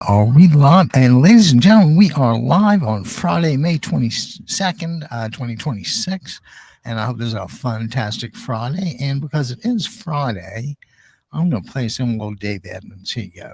Are we live? And ladies and gentlemen, we are live on Friday, May 22nd, 2026. And I hope this is a fantastic Friday. And because it is Friday, I'm going to play some little Dave Edmonds. Here you go.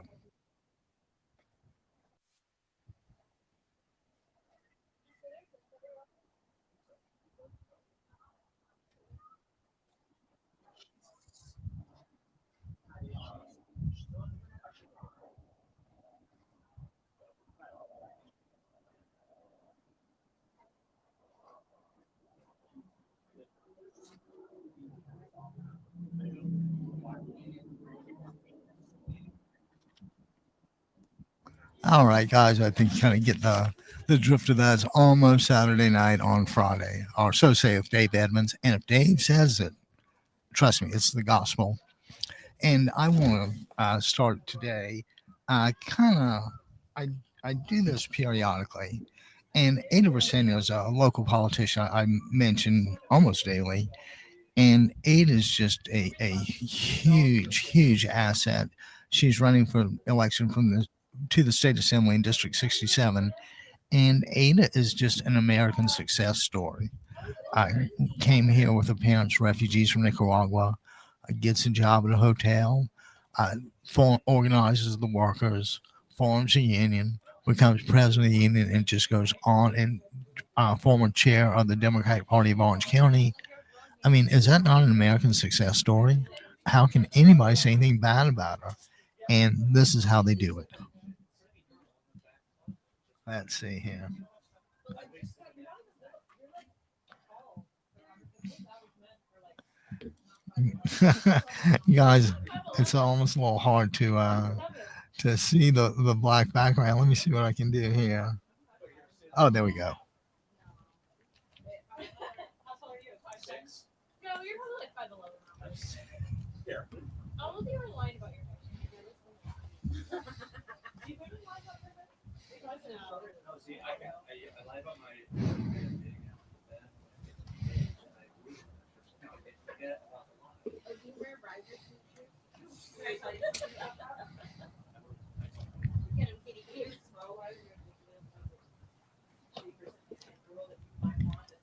All right, guys, I think you kind of get the drift of that. It's almost Saturday night on Friday, or so saith Dave Edmonds. And if Dave says it, trust me, it's the gospel. And I want to start today. I I do this periodically, and Ada Roseno is a local politician I mention almost daily, and Ada is just a huge asset. She's running for election from the to the state assembly in District 67, and Ada is just an American success story. I came here with her parents, refugees from Nicaragua, gets a job at a hotel, uh, organizes the workers, forms a union, becomes president of the union, and just goes on. And former chair of the Democratic Party of Orange County. I mean, is that not an American success story? How can anybody say anything bad about her? And this is how they do it. Let's see here. Guys, it's almost a little hard to see the black background. Let me see what I can do here. Oh, there we go.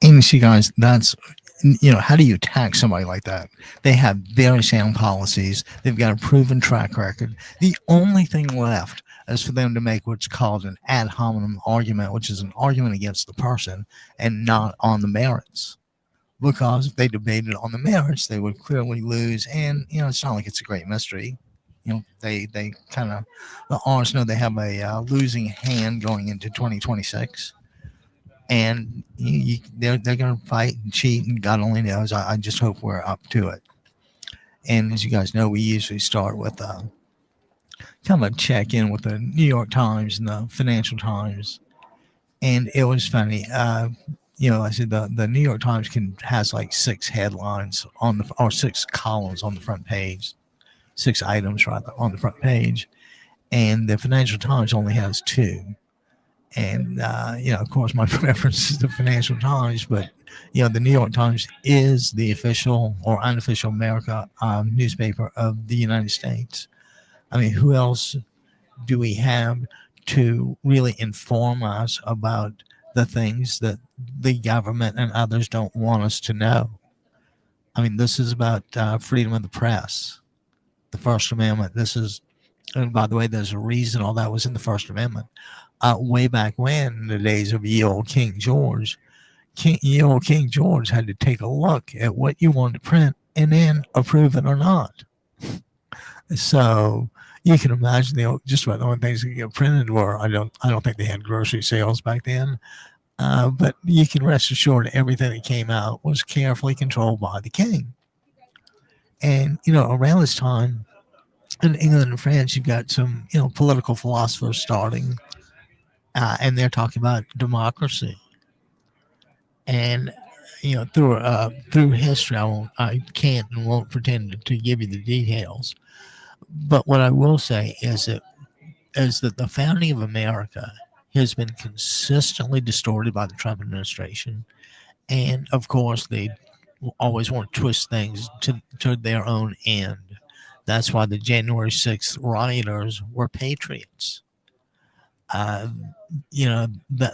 And you see, guys, that's how do you attack somebody like that? They have very sound policies. They've got a proven track record. The only thing left is for them to make what's called an ad hominem argument, which is an argument against the person and not on the merits. Because if they debated on the merits, they would clearly lose. And it's not like it's a great mystery. They kind of the honest know they have a losing hand going into 2026, and they're going to fight and cheat, and God only knows. I just hope we're up to it. And as you guys know, we usually start with kind of a check in with the New York Times and the Financial Times, and it was funny. I said the New York Times has like 6 headlines or 6 columns on the front page, 6 items rather on the front page, and the Financial Times only has 2. And of course, my preference is the Financial Times, but the New York Times is the official or unofficial America newspaper of the United States. I mean, who else do we have to really inform us about the things that the government and others don't want us to know? I mean, this is about freedom of the press, the First Amendment. And by the way, there's a reason all that was in the First Amendment. Way back when, in the days of ye old King George, ye old King George had to take a look at what you wanted to print and then approve it or not. So you can imagine just about the only things that get printed were I don't think they had grocery sales back then, but you can rest assured everything that came out was carefully controlled by the king. And around this time in England and France, you've got some political philosophers starting. And they're talking about democracy, and through history, I can't and won't pretend to give you the details. But what I will say is that the founding of America has been consistently distorted by the Trump administration, and of course they always want to twist things to their own end. That's why the January 6th rioters were patriots. Uh,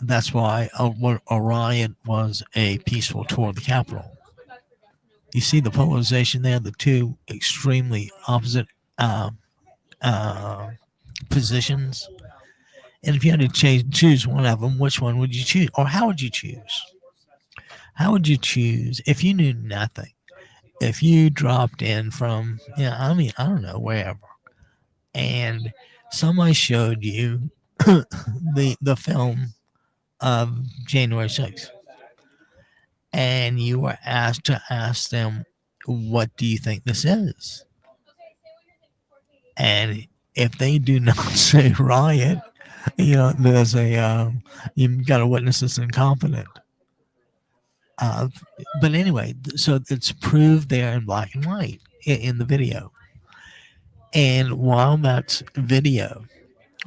that's why a riot was a peaceful tour of the Capitol. You see the polarization there, the two extremely opposite uh, uh, positions. And if you had to choose one of them, which one would you choose? Or how would you choose? How would you choose if you knew nothing? If you dropped in from, I don't know, wherever, and somebody showed you the film of January 6th, and you were asked to ask them, what do you think this is? And if they do not say riot, there's you've got a witness that's incompetent. Uh, but anyway, so it's proved there in black and white in the video. And while that's video,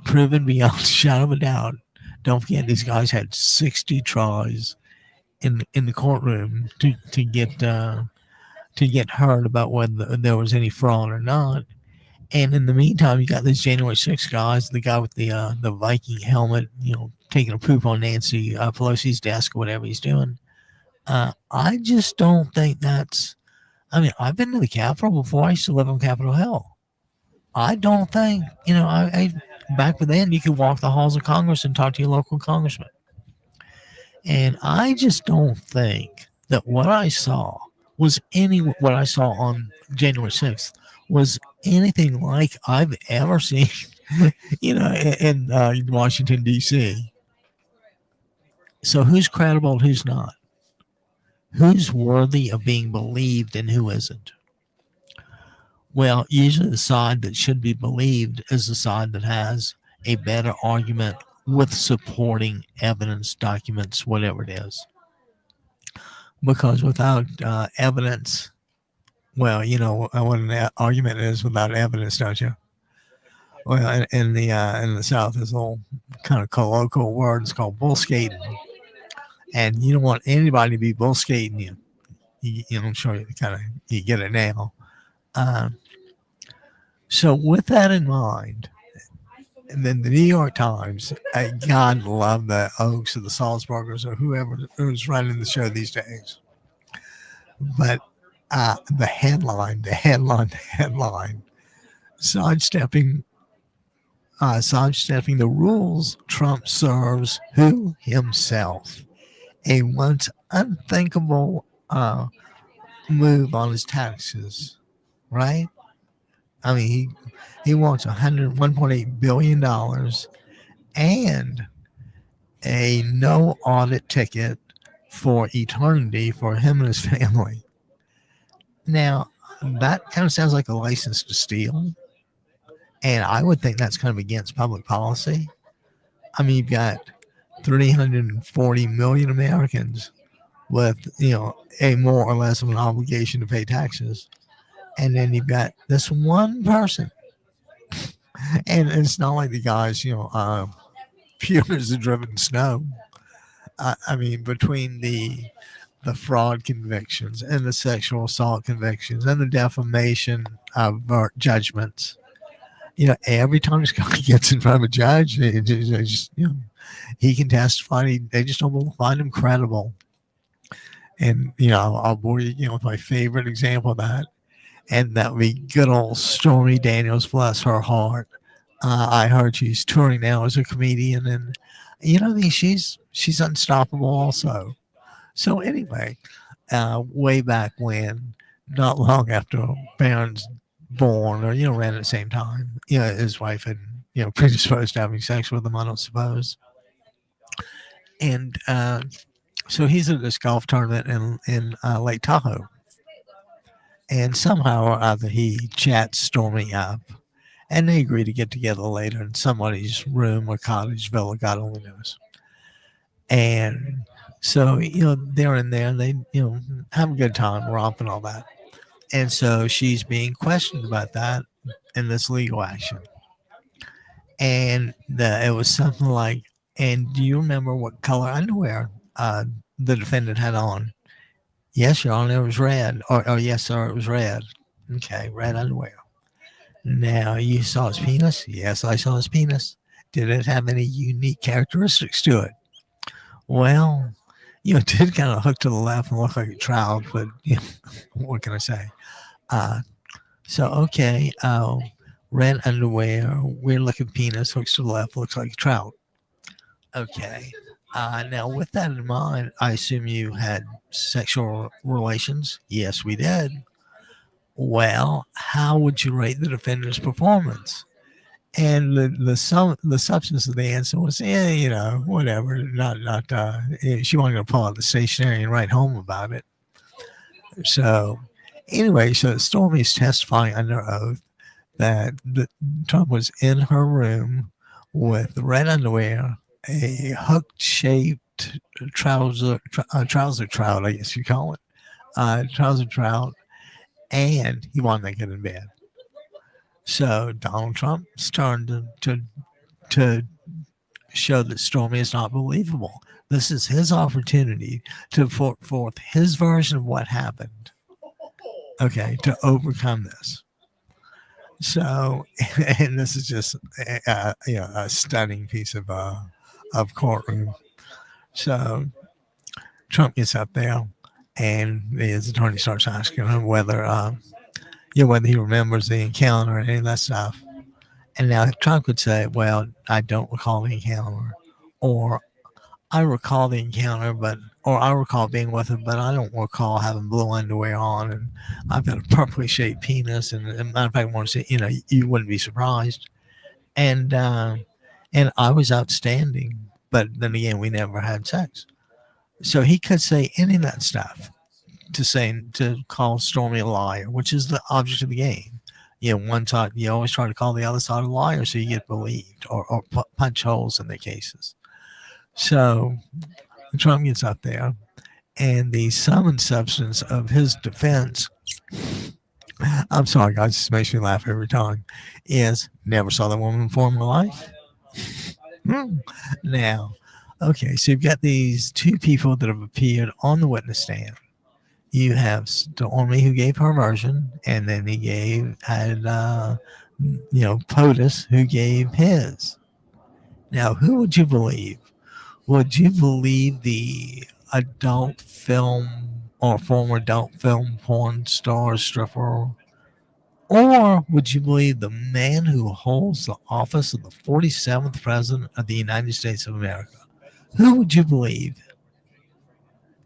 proven beyond a shadow of a doubt, don't forget these guys had 60 tries in the courtroom to get heard about whether there was any fraud or not. And in the meantime, you got these January 6th guys, the guy with the Viking helmet, taking a poop on Nancy Pelosi's desk or whatever he's doing. I just don't think that's. I mean, I've been to the Capitol before. I used to live on Capitol Hill. I don't think, I back then you could walk the halls of Congress and talk to your local congressman. And I just don't think that what I saw what I saw on January 6th was anything like I've ever seen, in Washington, D.C. So who's credible and who's not? Who's worthy of being believed and who isn't? Well, usually the side that should be believed is the side that has a better argument with supporting evidence, documents, whatever it is. Because without evidence, well, you know what an argument is without evidence, don't you? Well, in the South, there's a little kind of colloquial word. It's called bull skating, and you don't want anybody to be bull skating you. I'm sure you get it now. So with that in mind, and then the New York Times, God love the Oaks or the Salzburgers or whoever is running the show these days. But the headline, sidestepping the rules, Trump serves who? Himself. A once unthinkable move on his taxes, right? I mean, he wants $1.8 billion and a no audit ticket for eternity for him and his family. Now, that kind of sounds like a license to steal. And I would think that's kind of against public policy. I mean, you've got 340 million Americans with, a more or less of an obligation to pay taxes. And then you've got this one person. And it's not like the guys, Pumas have driven snow. I mean, between the fraud convictions and the sexual assault convictions and the defamation judgments, every time this guy gets in front of a judge, he can testify. They just don't find him credible. And, I'll bore you, with my favorite example of that. And that would be good old Stormy Daniels, bless her heart. I heard she's touring now as a comedian, and she's unstoppable also. So anyway, way back when, not long after Barron's born, or ran at the same time, his wife had predisposed to having sex with him, I don't suppose. And so he's at this golf tournament in Lake Tahoe. And somehow or other, he chats Stormy up, and they agree to get together later in somebody's room or cottage, villa, God only knows. And so, they're in there, and they, have a good time, romp and all that. And so she's being questioned about that in this legal action. And it was something like, and do you remember what color underwear the defendant had on? Yes, Your Honor, it was red. Or yes, sir, it was red. Okay, red underwear. Now, you saw his penis? Yes, I saw his penis. Did it have any unique characteristics to it? Well, it did kind of hook to the left and look like a trout, but what can I say? Uh, so, red underwear, weird looking penis, hooks to the left, looks like a trout. Okay. Now, with that in mind, I assume you had sexual relations. Yes, we did. Well, how would you rate the defender's performance? And the substance of the answer was, whatever. Not. She wasn't going to pull out the stationery and write home about it. So, anyway, so Stormy's testifying under oath that Trump was in her room with red underwear, a hook-shaped trouser trout, I guess you call it, trouser trout, and he wanted to get in bed. So Donald Trump's turned to show that Stormy is not believable. This is his opportunity to put forth his version of what happened. Okay, to overcome this. So, and this is just a stunning piece of courtroom. So Trump gets up there, and his attorney starts asking him whether whether he remembers the encounter and any of that stuff. And now Trump could say, "Well, I don't recall the encounter," or "I recall the encounter, or I recall being with him, but I don't recall having blue underwear on, and I've got a perfectly shaped penis." And matter of fact, I want to say, you wouldn't be surprised. And I was outstanding, but then again, we never had sex. So he could say any of that stuff to call Stormy a liar, which is the object of the game. One side, you always try to call the other side a liar so you get believed, or punch holes in their cases. So Trump gets up there, and the sum and substance of his defense, I'm sorry, guys, this makes me laugh every time, is never saw that woman before in my life. Now, okay, so you've got these two people that have appeared on the witness stand. You have Stormy, who gave her version, and then had POTUS, who gave his. Now, who would you believe? Would you believe the adult film or former adult film porn star stripper? Or would you believe the man who holds the office of the 47th President of the United States of America? Who would you believe?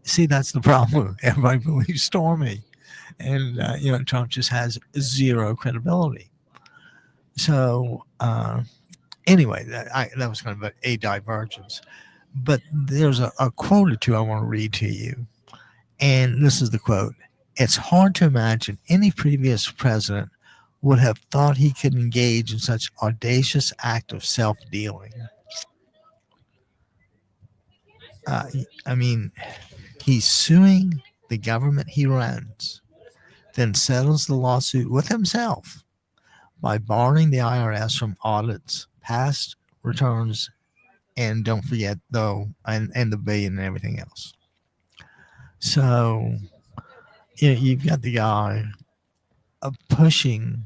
See, that's the problem. Everybody believes Stormy. And, Trump just has zero credibility. So, anyway, that was kind of a divergence. But there's a quote or two I want to read to you. And this is the quote. "It's hard to imagine any previous president would have thought he could engage in such audacious act of self-dealing." He's suing the government he runs, then settles the lawsuit with himself by barring the IRS from audits, past returns, and don't forget, though, and the billion and everything else. So, you've got the guy pushing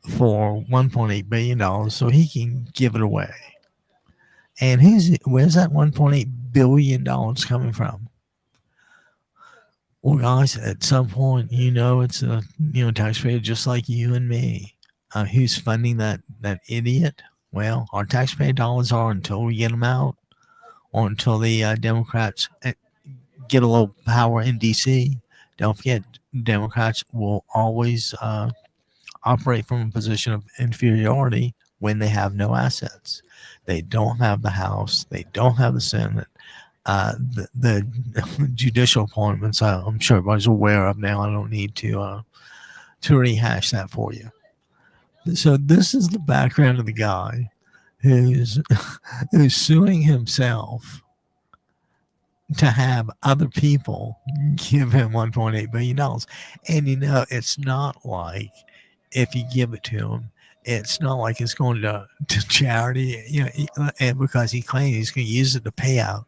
for $1.8 billion so he can give it away. And where's that $1.8 billion coming from? Well, guys, at some point, it's a taxpayer just like you and me. Who's funding that idiot? Well, our taxpayer dollars are, until we get them out, or until the Democrats get a little power in D.C. Don't forget, Democrats will always operate from a position of inferiority when they have no assets. They don't have the House. They don't have the Senate. The judicial appointments, I'm sure everybody's aware of now. I don't need to rehash that for you. So this is the background of the guy who's suing himself to have other people give him $1.8 billion. And it's not like, if you give it to him, it's not like it's going to charity, and because he claims he's going to use it to pay out,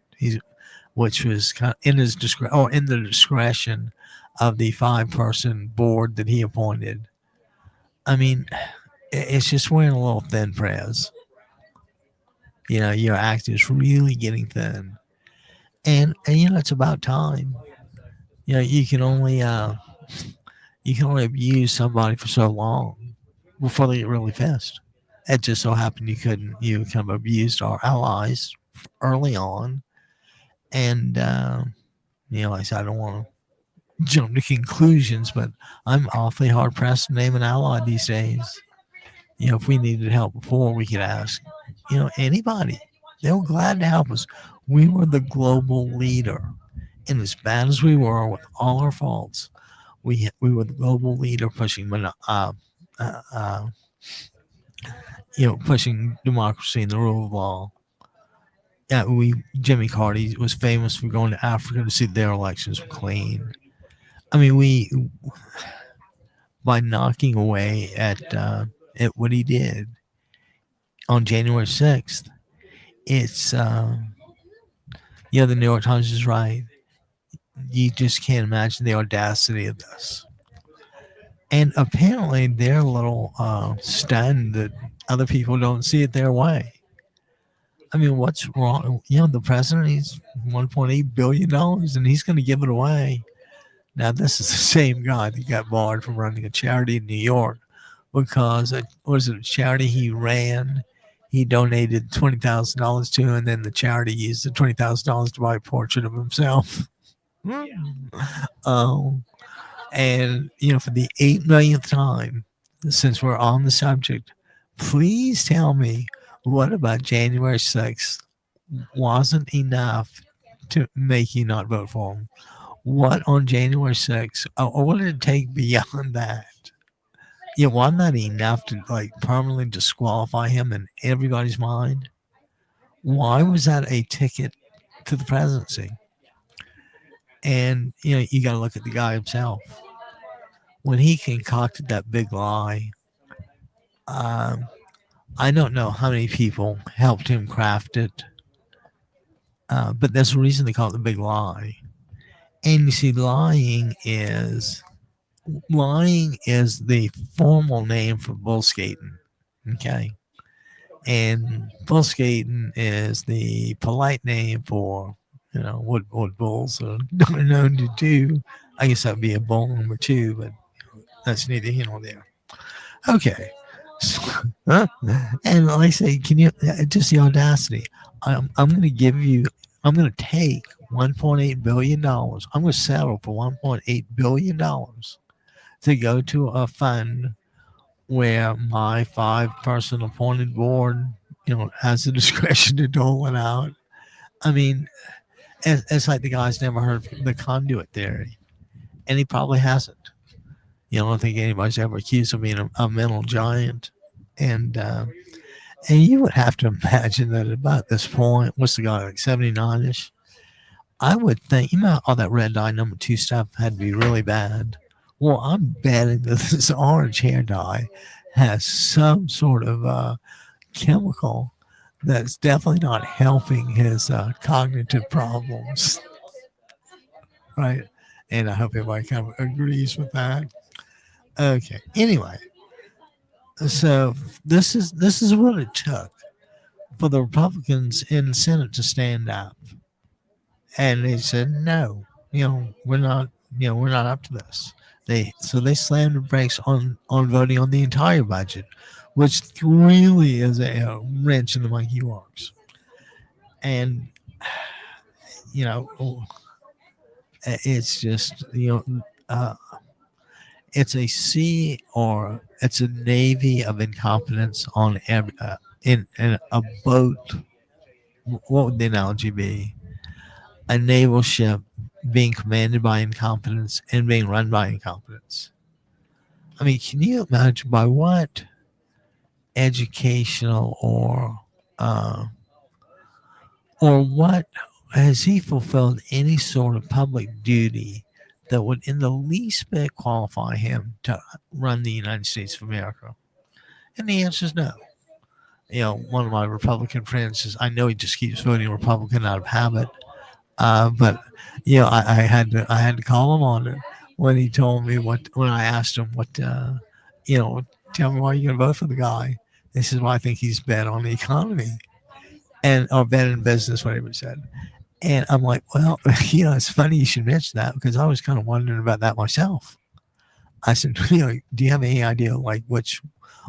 which was kind of in his discretion, or in the discretion of the 5-person board that he appointed. I mean, it's just wearing a little thin, Prez. Your act is really getting thin, and it's about time. You can only abuse somebody for so long before they get really pissed. It just so happened you kind of abused our allies early on, and like I said, I don't want to jump to conclusions, but I'm awfully hard pressed to name an ally these days. If we needed help before, we could ask, anybody. They were glad to help us. We were the global leader, and as bad as we were with all our faults, we were the global leader pushing uh, uh, pushing democracy and the rule of law. Yeah, Jimmy Carter was famous for going to Africa to see their elections were clean. I mean, we by knocking away at what he did on January 6th. It's the New York Times is right. You just can't imagine the audacity of this. And apparently, they're a little stunned that other people don't see it their way. I mean, what's wrong? The president, he's $1.8 billion, and he's going to give it away. Now, this is the same guy that got barred from running a charity in New York because it was a charity he ran. He donated $20,000 to, and then the charity used the $20,000 to buy a portrait of himself. um, and for the 8 millionth time, since we're on the subject, please tell me what about January 6th wasn't enough to make you not vote for him? What on January 6th, or what did it take beyond that? Wasn't that enough to permanently disqualify him in everybody's mind? Why was that a ticket to the presidency? And you got to look at the guy himself. When he concocted that big lie, um, I don't know how many people helped him craft it, but there's a reason they call it the big lie. And you see, lying is the formal name for bull skating. Okay. And bull skating is the polite name for, what bulls are known to do. I guess that would be a bull number two, but that's neither here nor there. Okay. And like I say, can you just the audacity? I'm going to I'm going to take $1.8 billion. I'm going to settle for $1.8 billion to go to a fund where my 5-person appointed board, has the discretion to dole it out. I mean, it's like the guy's never heard of the conduit theory, and he probably hasn't. I don't think anybody's ever accused of being a mental giant, and you would have to imagine that at about this point, what's the guy, like 79ish? I would think, all that red dye number 2 stuff had to be really bad. Well, I'm betting that this orange hair dye has some sort of chemical that's definitely not helping his cognitive problems, right? And I hope everybody kind of agrees with that. Okay. Anyway, so this is what it took for the Republicans in the Senate to stand up, and they said no. We're not. We're not up to this. They slammed the brakes on voting on the entire budget, which really is a wrench in the monkey works. And it's just it's a sea, or it's a navy of incompetence on every in a boat. What would the analogy be? A naval ship being commanded by incompetence and being run by incompetence. I mean, can you imagine by what educational or what has he fulfilled any sort of public duty that would in the least bit qualify him to run the United States of America? And the answer is no. One of my Republican friends says, I know he just keeps voting Republican out of habit. But I had to call him on it when he told me when I asked him tell me why you're gonna vote for the guy. He says, well, I think he's bad on the economy. and or been in business, whatever he said. And I'm like, well, it's funny you should mention that because I was kind of wondering about that myself. I said, do you have any idea like which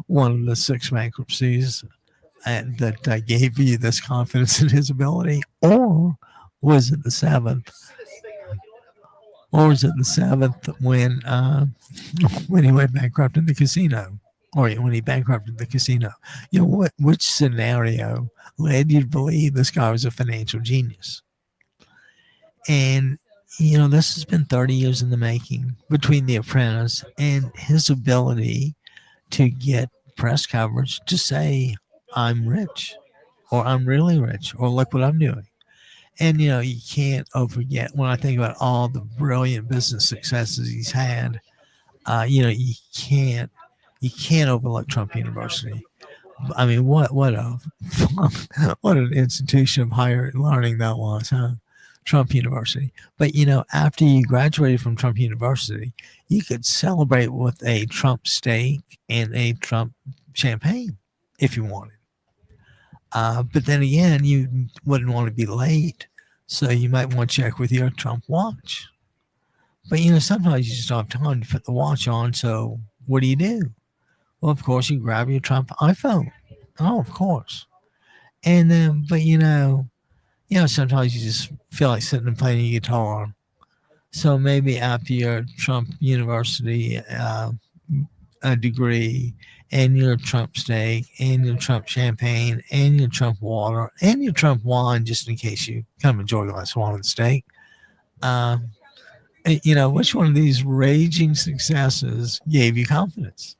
one of the six bankruptcies and that gave you this confidence in his ability, or was it the seventh, or was it the seventh when he went bankrupt in the casino, or when he bankrupted the casino? Which scenario led you to believe this guy was a financial genius? And this has been 30 years in the making between The Apprentice and his ability to get press coverage to say, I'm rich, or I'm really rich, or look what I'm doing. And you can't forget when I think about all the brilliant business successes he's had. You can't overlook Trump University. I mean, what a what an institution of higher learning that was, huh? Trump University. But after you graduated from Trump University, you could celebrate with a Trump steak and a Trump champagne if you wanted. But then again, you wouldn't want to be late, so you might want to check with your Trump watch. But sometimes you just don't have time to put the watch on. So what do? Well, of course, you grab your Trump iPhone. Oh, of course. And then, but sometimes you just feel like sitting and playing your guitar. So maybe after your Trump University a degree, and your Trump steak, and your Trump champagne, and your Trump water, and your Trump wine, just in case you kind of enjoy a glass of wine and steak. Which one of these raging successes gave you confidence?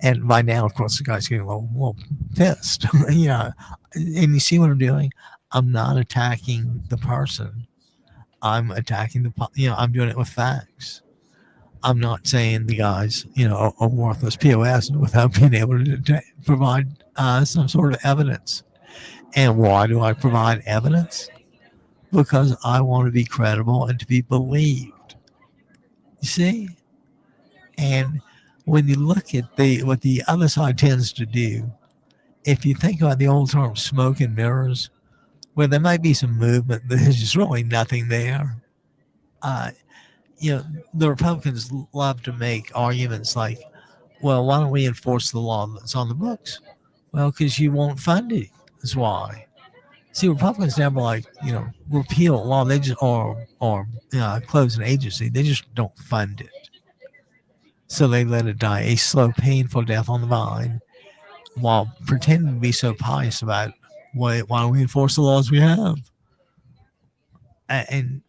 And by now, of course, the guy's getting a little pissed. And you see what I'm doing? I'm not attacking the person. I'm attacking I'm doing it with facts. I'm not saying the guy's, a worthless POS without being able to provide some sort of evidence. And why do I provide evidence? Because I want to be credible and to be believed. You see? And when you look at what the other side tends to do, if you think about the old term smoke and mirrors, where there might be some movement, there's just really nothing there. Uh, the Republicans love to make arguments like, well, why don't we enforce the law that's on the books? Well, because you won't fund it. That's why. See, Republicans never repeal a law. They just or close an agency. They just don't fund it. So they let it die a slow, painful death on the vine, while pretending to be so pious about why don't we enforce the laws we have? And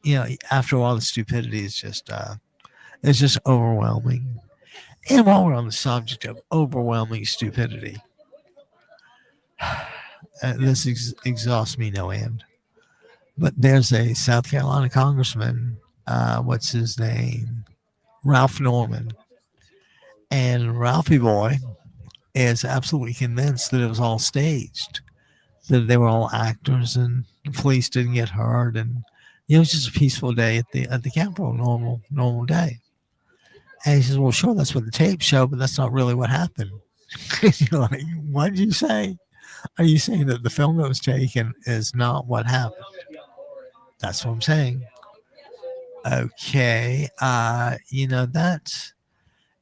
after a while, the stupidity is just it's just overwhelming. And while we're on the subject of overwhelming stupidity, this exhausts me no end. But there's a South Carolina congressman, what's his name? Ralph Norman. And Ralphie Boy is absolutely convinced that it was all staged, that they were all actors and the police didn't get hurt. And it was just a peaceful day at the Capitol, normal day. And he says, well, sure, that's what the tapes show, but that's not really what happened. You're like, what did you say? Are you saying that the film that was taken is not what happened? That's what I'm saying. Okay.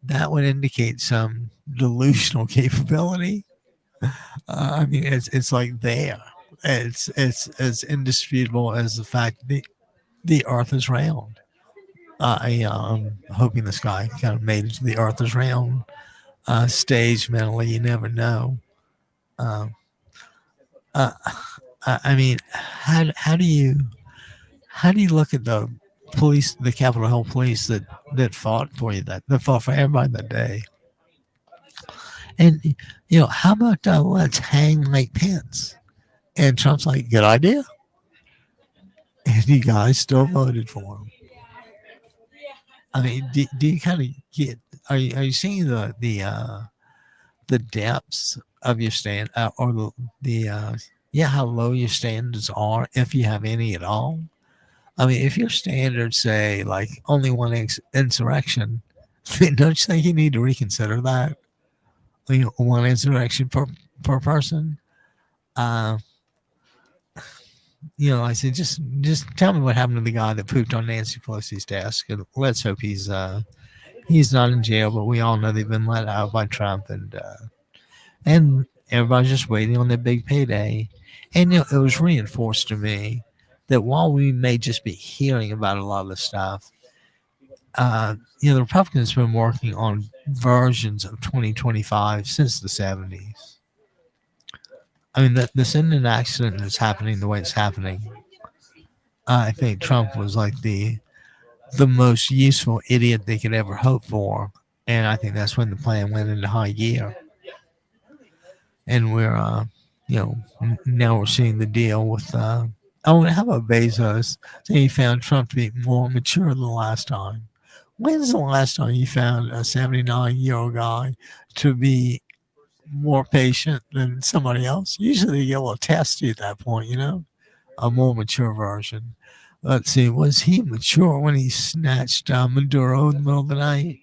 That would indicate some delusional capability. I mean, it's like there. It's as indisputable as the fact that the Earth is round. I'm hoping this guy kind of made it to the Earth is round stage mentally. You never know. I mean, how do you look at the police, the Capitol Hill police that fought for you, that fought for everybody that day? And how about let's hang Mike Pence? And Trump's like, good idea. And you guys still voted for him. I mean, do you kind of get? Are you seeing the depths of your stand, or how low your standards are, if you have any at all? I mean, if your standards say like only one insurrection, don't you think you need to reconsider that? One insurrection per person. I said, just tell me what happened to the guy that pooped on Nancy Pelosi's desk, and let's hope he's not in jail. But we all know they've been let out by Trump, and everybody's just waiting on their big payday. And it was reinforced to me that while we may just be hearing about a lot of this stuff, the Republicans have been working on versions of 2025 since the 70s. I mean, this isn't an accident that's happening the way it's happening. I think Trump was like the most useful idiot they could ever hope for, and I think that's when the plan went into high gear. And we're, now we're seeing the deal with. Oh, and how about Bezos? So he found Trump to be more mature than the last time. When's the last time you found a 79-year-old guy to be more patient than somebody else? Usually you will test you at that point, a more mature version. Let's see, was he mature when he snatched Maduro in the middle of the night?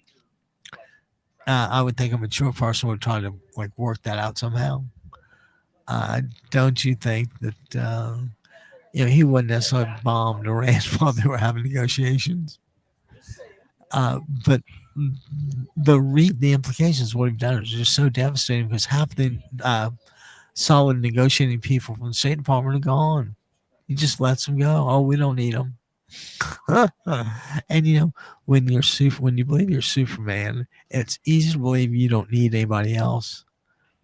I would think a mature person would try to work that out somehow. Don't you think that he wouldn't necessarily bomb Iran while they were having negotiations? But the implications of what he's done is just so devastating because half the solid negotiating people from the State Department are gone. He just lets them go. Oh, we don't need them. And when when you believe you're Superman, it's easy to believe you don't need anybody else.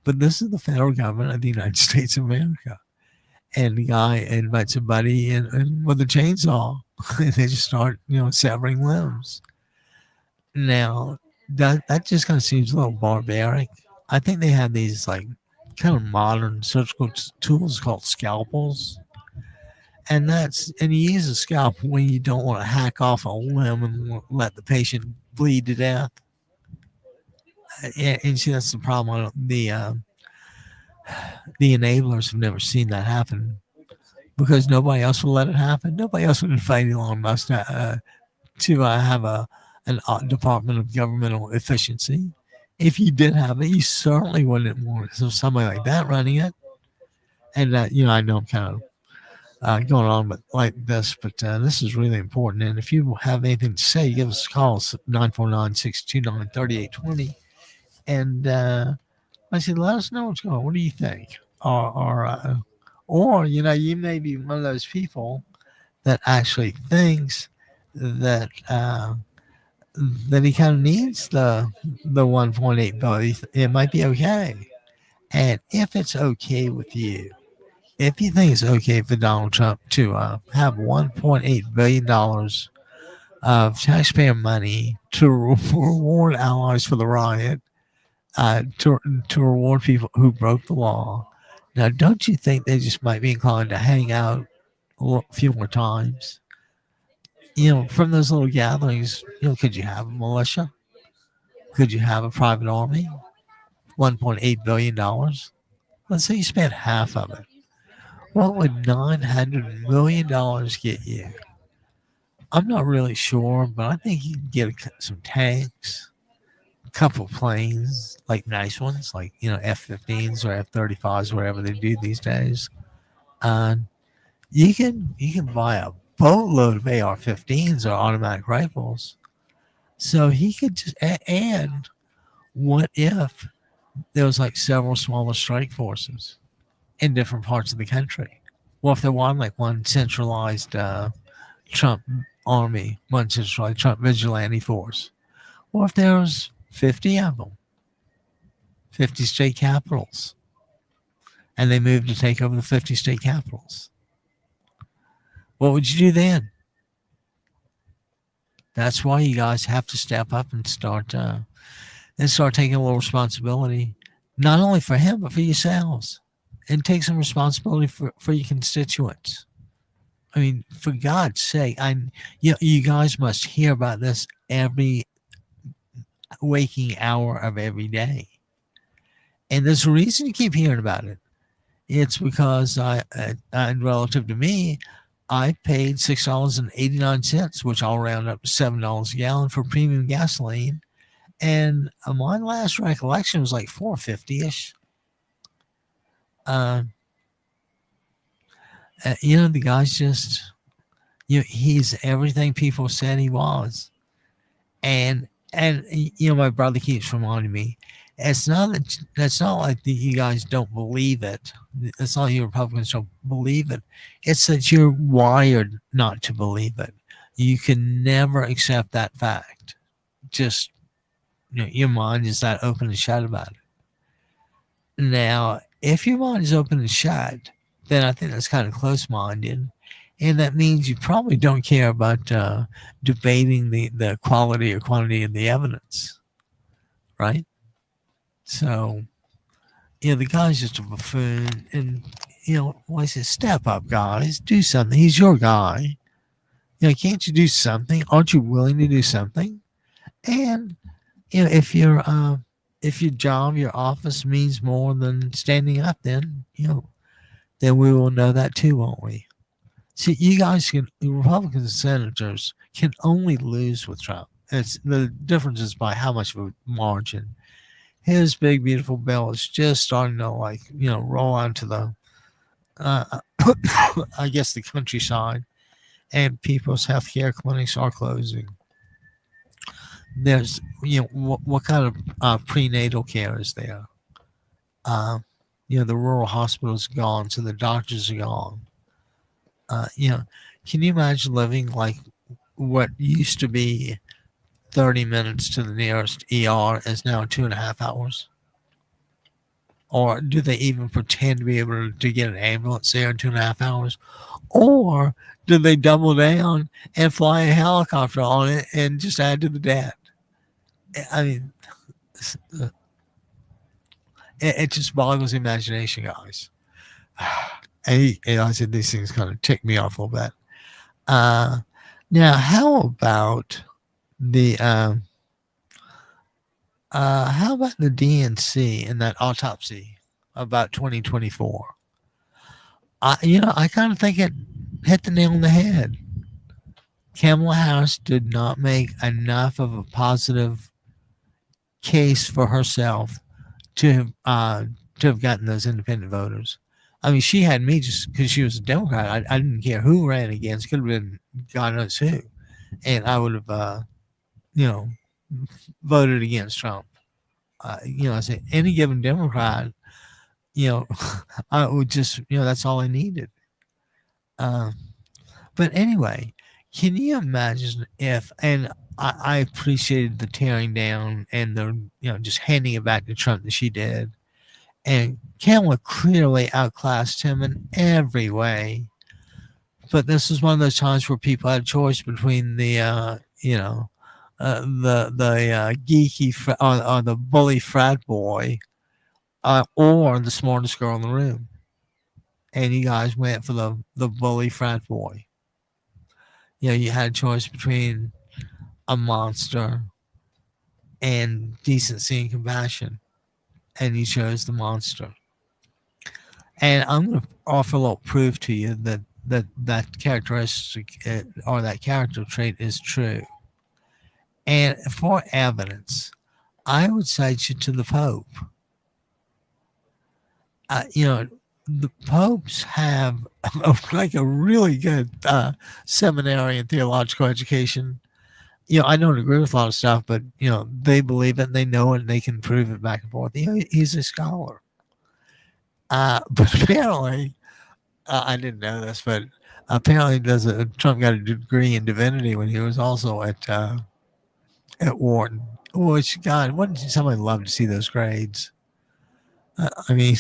But this is the federal government of the United States of America. And the guy invites a buddy in with a chainsaw, and they just start, severing limbs. Now, that just kind of seems a little barbaric. I think they have these kind of modern surgical tools called scalpels, and you use a scalpel when you don't want to hack off a limb and let the patient bleed to death. And see, that's the problem. The enablers have never seen that happen because nobody else will let it happen. Nobody else would invite Elon Musk to have an Department of Governmental Efficiency. If you did have it, you certainly wouldn't want somebody like that running it. And I know I'm kind of going on but like this, but this is really important. And if you have anything to say, give us a call, 949-629-3820. And I said, let us know what's going on. What do you think? Or you may be one of those people that actually thinks that that he kind of needs the 1.8 billion. It might be okay. And if it's okay with you, if you think it's okay for Donald Trump to have $1.8 billion of taxpayer money to reward allies for the riot, to reward people who broke the law, now don't you think they just might be inclined to hang out a few more times? From those little gatherings, could you have a militia? Could you have a private army? $1.8 billion. Let's say you spent half of it. What would $900 million get you? I'm not really sure, but I think you can get some tanks, a couple planes, like nice ones, like F-15s or F-35s, whatever they do these days. And you can buy a boatload of AR-15s or automatic rifles. So he could just and what if there was several smaller strike forces in different parts of the country? Well, if there was one centralized Trump army, one centralized Trump vigilante force, what if there was 50 of them, 50 state capitals, and they moved to take over the 50 state capitals? What would you do then? That's why you guys have to step up and start taking a little responsibility, not only for him but for yourselves, and take some responsibility for your constituents. I mean, for God's sake, you guys must hear about this every waking hour of every day, and there's a reason you keep hearing about it. It's because relative to me, I paid $6.89, which I'll round up to $7 a gallon for premium gasoline. And my last recollection was $4.50-ish. The guy's just, he's everything people said he was. And my brother keeps reminding me, it's not like that you guys don't believe it. It's not you Republicans don't believe it. It's that you're wired not to believe it. You can never accept that fact. Just, your mind is that open and shut about it. Now, if your mind is open and shut, then I think that's kind of close-minded, and that means you probably don't care about debating the quality or quantity of the evidence, right? So, the guy's just a buffoon, and I said, step up, guys, do something. He's your guy. Can't you do something? Aren't you willing to do something? And if your job, your office means more than standing up, then we will know that too, won't we? See, you guys the Republican senators can only lose with Trump. It's the difference is by how much of a margin. His big beautiful bill is just starting to roll onto the, I guess, the countryside, and people's healthcare clinics are closing. There's what kind of prenatal care is there? The rural hospital's gone, so the doctors are gone. Can you imagine living like what used to be 30 minutes to the nearest ER is now 2.5 hours? Or do they even pretend to be able to get an ambulance there in 2.5 hours? Or do they double down and fly a helicopter on it and just add to the debt? I mean, it just boggles the imagination, guys. And I said these things kind of tick me off a little bit. Now, how about the DNC and that autopsy about 2024? I kind of think it hit the nail on the head. Kamala Harris did not make enough of a positive case for herself to have gotten those independent voters. I mean, she had me just because she was a Democrat. I didn't care who ran against. Could have been God knows who, and I would have, voted against Trump. I say any given Democrat, I would just, that's all I needed. But anyway, can you imagine if, and I appreciated the tearing down and the, just handing it back to Trump that she did. And Kamala clearly outclassed him in every way. But this is one of those times where people had a choice between the, the geeky or the bully frat boy or the smartest girl in the room. And you guys went for the bully frat boy. You had a choice between a monster and decency and compassion. And you chose the monster. And I'm going to offer a little proof to you that characteristic or that character trait is true. And for evidence, I would cite you to the Pope. The popes have like a really good seminary and theological education. I don't agree with a lot of stuff, but they believe it, and they know it, and they can prove it back and forth. He's a scholar. But apparently, I didn't know this, but apparently, Trump got a degree in divinity when he was also at Wharton. Which, God, wouldn't somebody love to see those grades? I mean,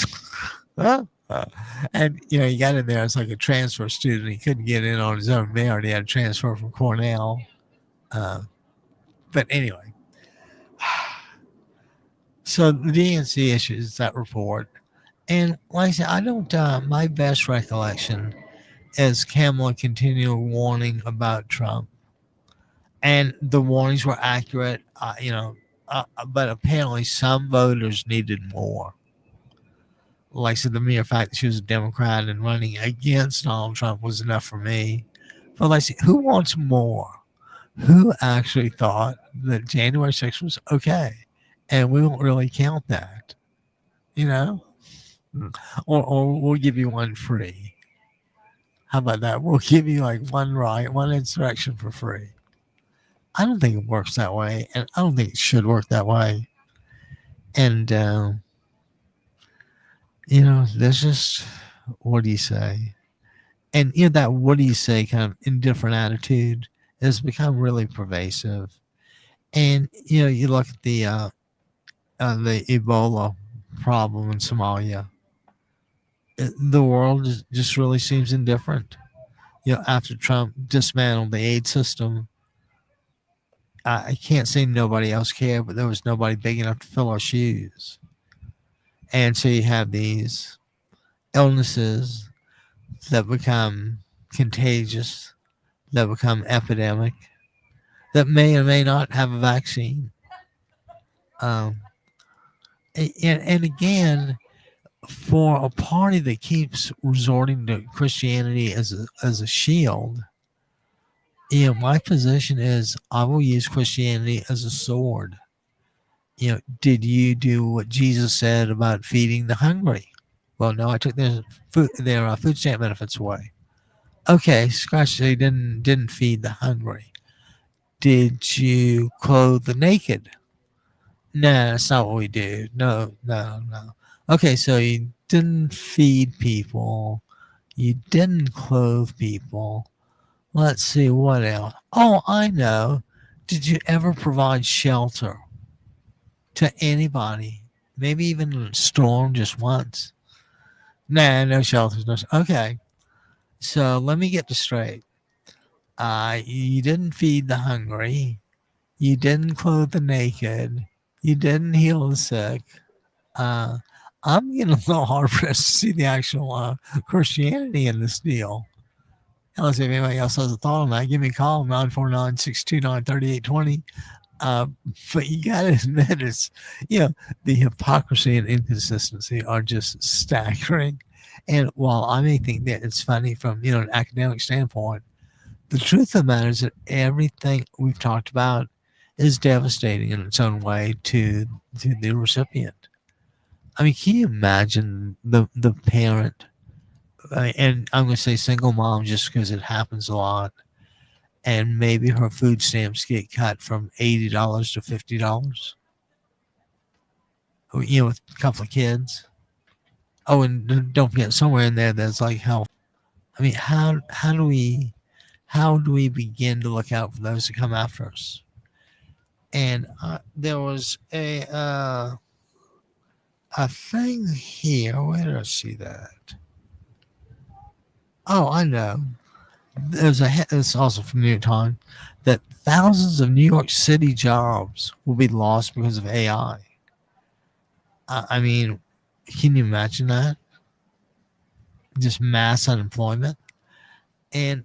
and he got in there as like a transfer student. He couldn't get in on his own merit. He had to transfer from Cornell. But anyway, so the DNC issues that report. And like I said, I don't, my best recollection is Kamala continual warning about Trump. And the warnings were accurate, but apparently some voters needed more. Like I said, the mere fact that she was a Democrat and running against Donald Trump was enough for me. But like I said, who wants more? Who actually thought that January 6th was okay? And we won't really count that, or we'll give you one free. How about that? We'll give you like one right, one insurrection for free. I don't think it works that way, and I don't think it should work that way. And there's just, what do you say? And that what do you say kind of indifferent attitude has become really pervasive. And you look at the Ebola problem in Somalia. The world just really seems indifferent. After Trump dismantled the aid system, I can't say nobody else cared, but there was nobody big enough to fill our shoes. And so you have these illnesses that become contagious, that become epidemic, that may or may not have a vaccine. Um, and again, for a party that keeps resorting to Christianity as a shield, my position is I will use Christianity as a sword. Did you do what Jesus said about feeding the hungry? Well, no, I took their food stamp benefits away. Okay, scratch. They didn't feed the hungry. Did you clothe the naked? Nah, that's not what we do. No, no, no. Okay, so you didn't feed people. You didn't clothe people. Let's see, what else? Oh, I know. Did you ever provide shelter to anybody? Maybe even in a storm just once? Nah, no shelters. No. Okay, so let me get this straight. You didn't feed the hungry. You didn't clothe the naked. You didn't heal the sick. Uh, I'm getting a little hard pressed to see the actual Christianity in this deal. Unless if anybody else has a thought on that, give me a call, 949-629-3820. But you got to admit, the hypocrisy and inconsistency are just staggering. And while I may think that it's funny from, an academic standpoint, the truth of the matter is that everything we've talked about is devastating in its own way to the recipient. I mean, can you imagine the parent, and I'm going to say single mom just because it happens a lot, and maybe her food stamps get cut from $80 to $50, with a couple of kids. Oh, and don't forget, somewhere in there, there's like health. I mean, how do we begin to look out for those who come after us? And there was a thing here. Where did I see that? Oh, I know. It's also from New York Times that thousands of New York City jobs will be lost because of AI. I mean, can you imagine that? Just mass unemployment. And,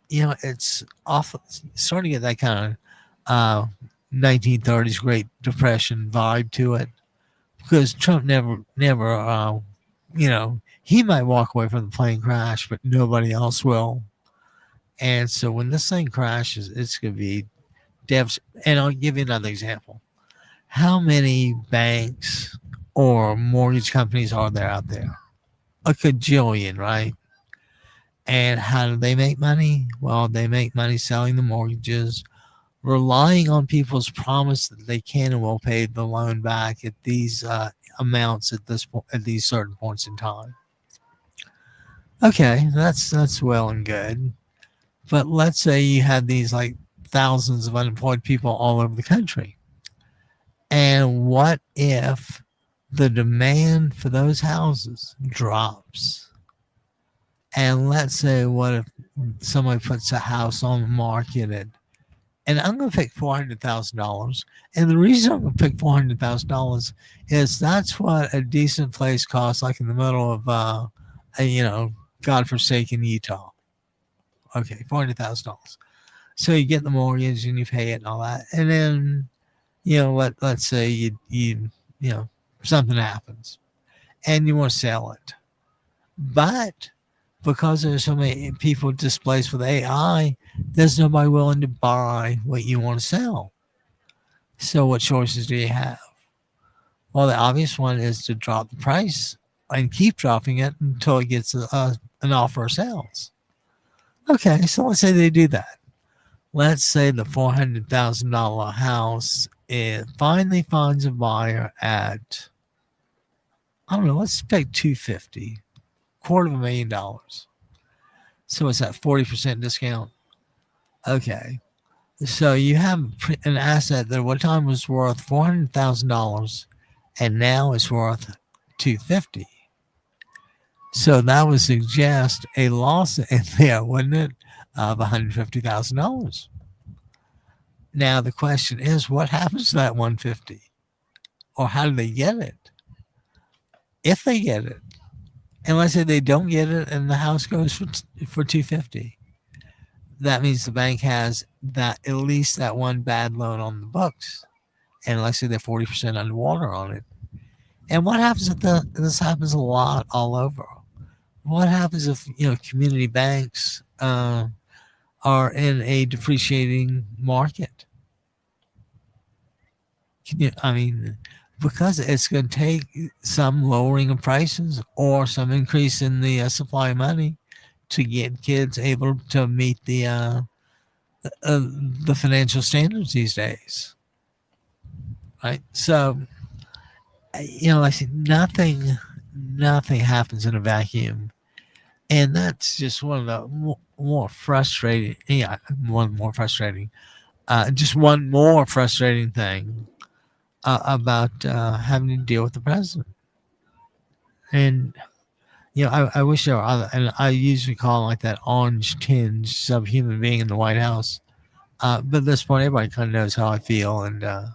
it's awful. Starting to get that kind of 1930s Great Depression vibe to it. Because Trump never, he might walk away from the plane crash, but nobody else will. And so when this thing crashes, it's going to be devastating. And I'll give you another example. How many banks or mortgage companies are there out there? A cajillion, right? And how do they make money? Well, they make money selling the mortgages, relying on people's promise that they can and will pay the loan back at these amounts at these certain points in time. Okay, that's well and good. But let's say you had these like thousands of unemployed people all over the country. And what if the demand for those houses drops? And let's say, what if somebody puts a house on the market and I'm going to pick $400,000. And the reason I'm going to pick $400,000 is that's what a decent place costs, like in the middle of, godforsaken Utah. Okay, $400,000. So you get the mortgage and you pay it and all that. And then, let's say you something happens and you want to sell it. But because there's so many people displaced with AI, there's nobody willing to buy what you want to sell. So what choices do you have? Well, the obvious one is to drop the price and keep dropping it until it gets an offer of sales. Okay, so let's say they do that. Let's say the $400,000 house it finally finds a buyer at, I don't know, let's pick 250, $250,000. So it's that 40% discount. Okay. So you have an asset that at one time was worth $400,000 and now it's worth 250. So that would suggest a loss in there, wouldn't it, of $150,000. Now the question is, what happens to that 150, or how do they get it? If they get it, and let's say they don't get it, and the house goes for 250, that means the bank has that at least that one bad loan on the books, and let's say they're 40% underwater on it. And what happens if this happens a lot all over? What happens if community banks are in a depreciating market? I mean, because it's going to take some lowering of prices or some increase in the supply of money to get kids able to meet the financial standards these days, right? So, I see nothing happens in a vacuum, and that's just one of the more frustrating. Yeah, one more frustrating. Just one more frustrating thing about having to deal with the president. And I wish there were other, and I usually call it like that orange tinge subhuman being in the White House. But at this point, everybody kind of knows how I feel, and I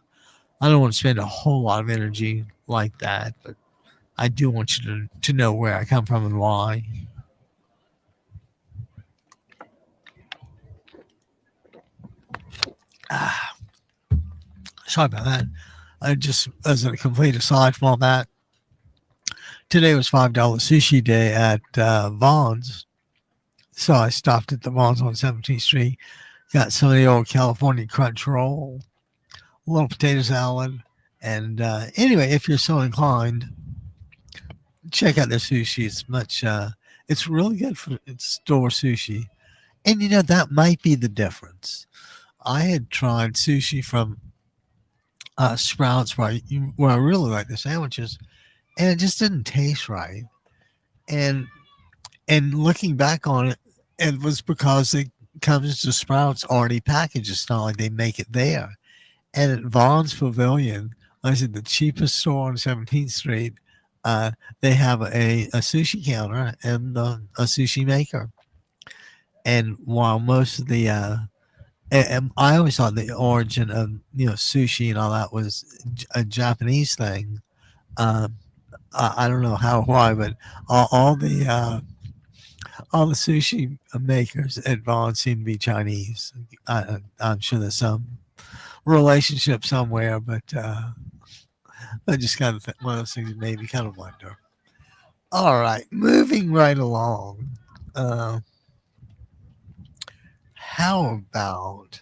don't want to spend a whole lot of energy like that. But I do want you to know where I come from and why. Sorry about that. I just, as a complete aside from all that, today was $5 sushi day at Vaughn's. So I stopped at the Vaughn's on 17th Street, got some of the old California crunch roll, a little potato salad. And anyway, if you're so inclined, check out their sushi. It's really good for store sushi. And that might be the difference. I had tried sushi from Sprouts where I really like the sandwiches, and it just didn't taste right. And looking back on it, it was because it comes to Sprouts already packaged. It's not like they make it there. And at Vaughn's Pavilion, like I said, the cheapest store on 17th Street, they have a sushi counter and a sushi maker. And while most of the and I always thought the origin of sushi and all that was a Japanese thing. Um, I don't know how why, but all the sushi makers at Vaughn seem to be Chinese. I'm sure there's some relationship somewhere, but I just kind of one of those things that made me kind of wonder. All right, moving right along. Uh, how about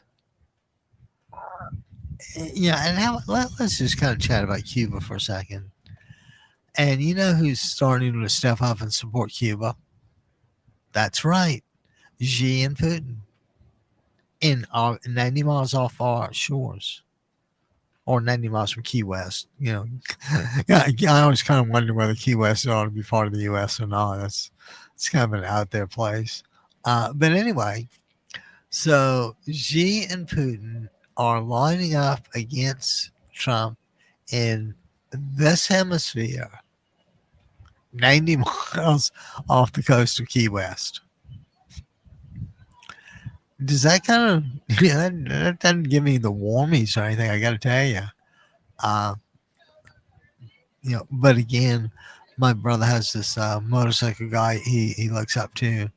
and let's just kind of chat about Cuba for a second. And you know who's starting to step up and support Cuba? That's right, Xi and Putin in our 90 miles off our shores. Or 90 miles from Key West. I always kind of wonder whether Key West ought to be part of the U.S. or not. It's kind of an out there place. But anyway, so Xi and Putin are lining up against Trump in this hemisphere, 90 miles off the coast of Key West. Does that kind of, that doesn't give me the warmies or anything, I got to tell you. Uh, but again, my brother has this motorcycle guy he looks up to,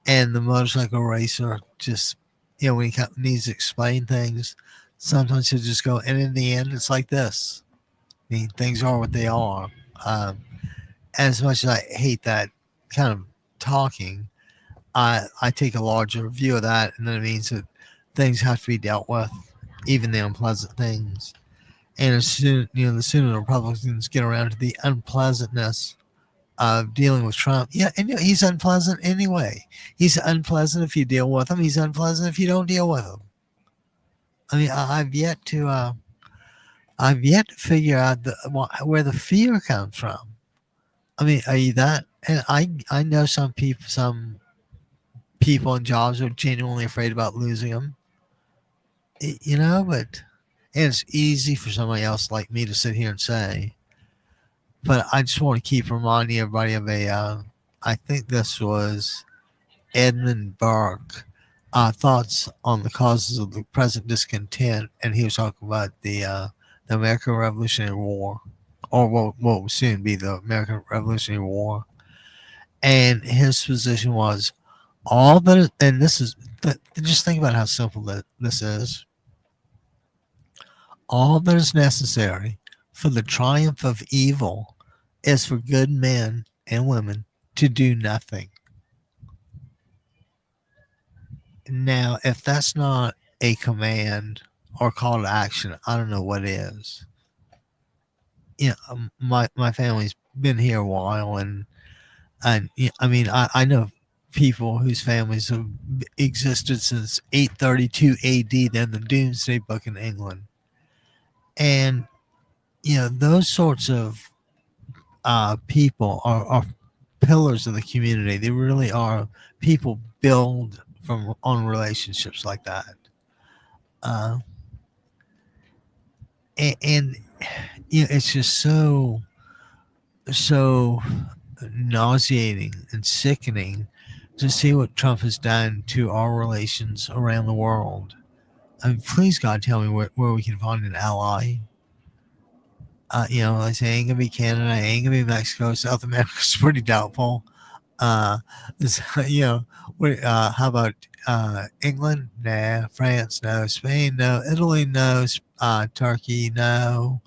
and the motorcycle racer just, when he needs to explain things, sometimes he'll just go, and in the end, it's like this. I mean, things are what they are. As much as I hate that kind of talking, I take a larger view of that, and then it means that things have to be dealt with, even the unpleasant things. And as soon, the sooner the Republicans get around to the unpleasantness dealing with Trump. Yeah, and he's unpleasant anyway. He's unpleasant if you deal with him. He's unpleasant if you don't deal with him. I mean, I've yet to figure out where the fear comes from. I mean, are you that? And I know some people in jobs are genuinely afraid about losing them. But and it's easy for somebody else like me to sit here and say. But I just want to keep reminding everybody of I think this was Edmund Burke, thoughts on the causes of the present discontent, and he was talking about the American Revolutionary War, or what will soon be the American Revolutionary War. And his position was all that, and this is, just think about how simple this is. All that is necessary for the triumph of evil is for good men and women to do nothing. Now, if that's not a command or call to action, I don't know what is. My family's been here a while, and I mean, I know people whose families have existed since 832 A.D. Then the Doomsday Book in England, and those sorts of people are pillars of the community. They really are. People build from on relationships like that. Uh, and it's just so nauseating and sickening to see what Trump has done to our relations around the world. I mean, please God, tell me where we can find an ally. I say ain't gonna be Canada, ain't gonna be Mexico. South America's pretty doubtful. Uh, how about England? Nah. France? No. Spain? No. Italy? No. Turkey? No.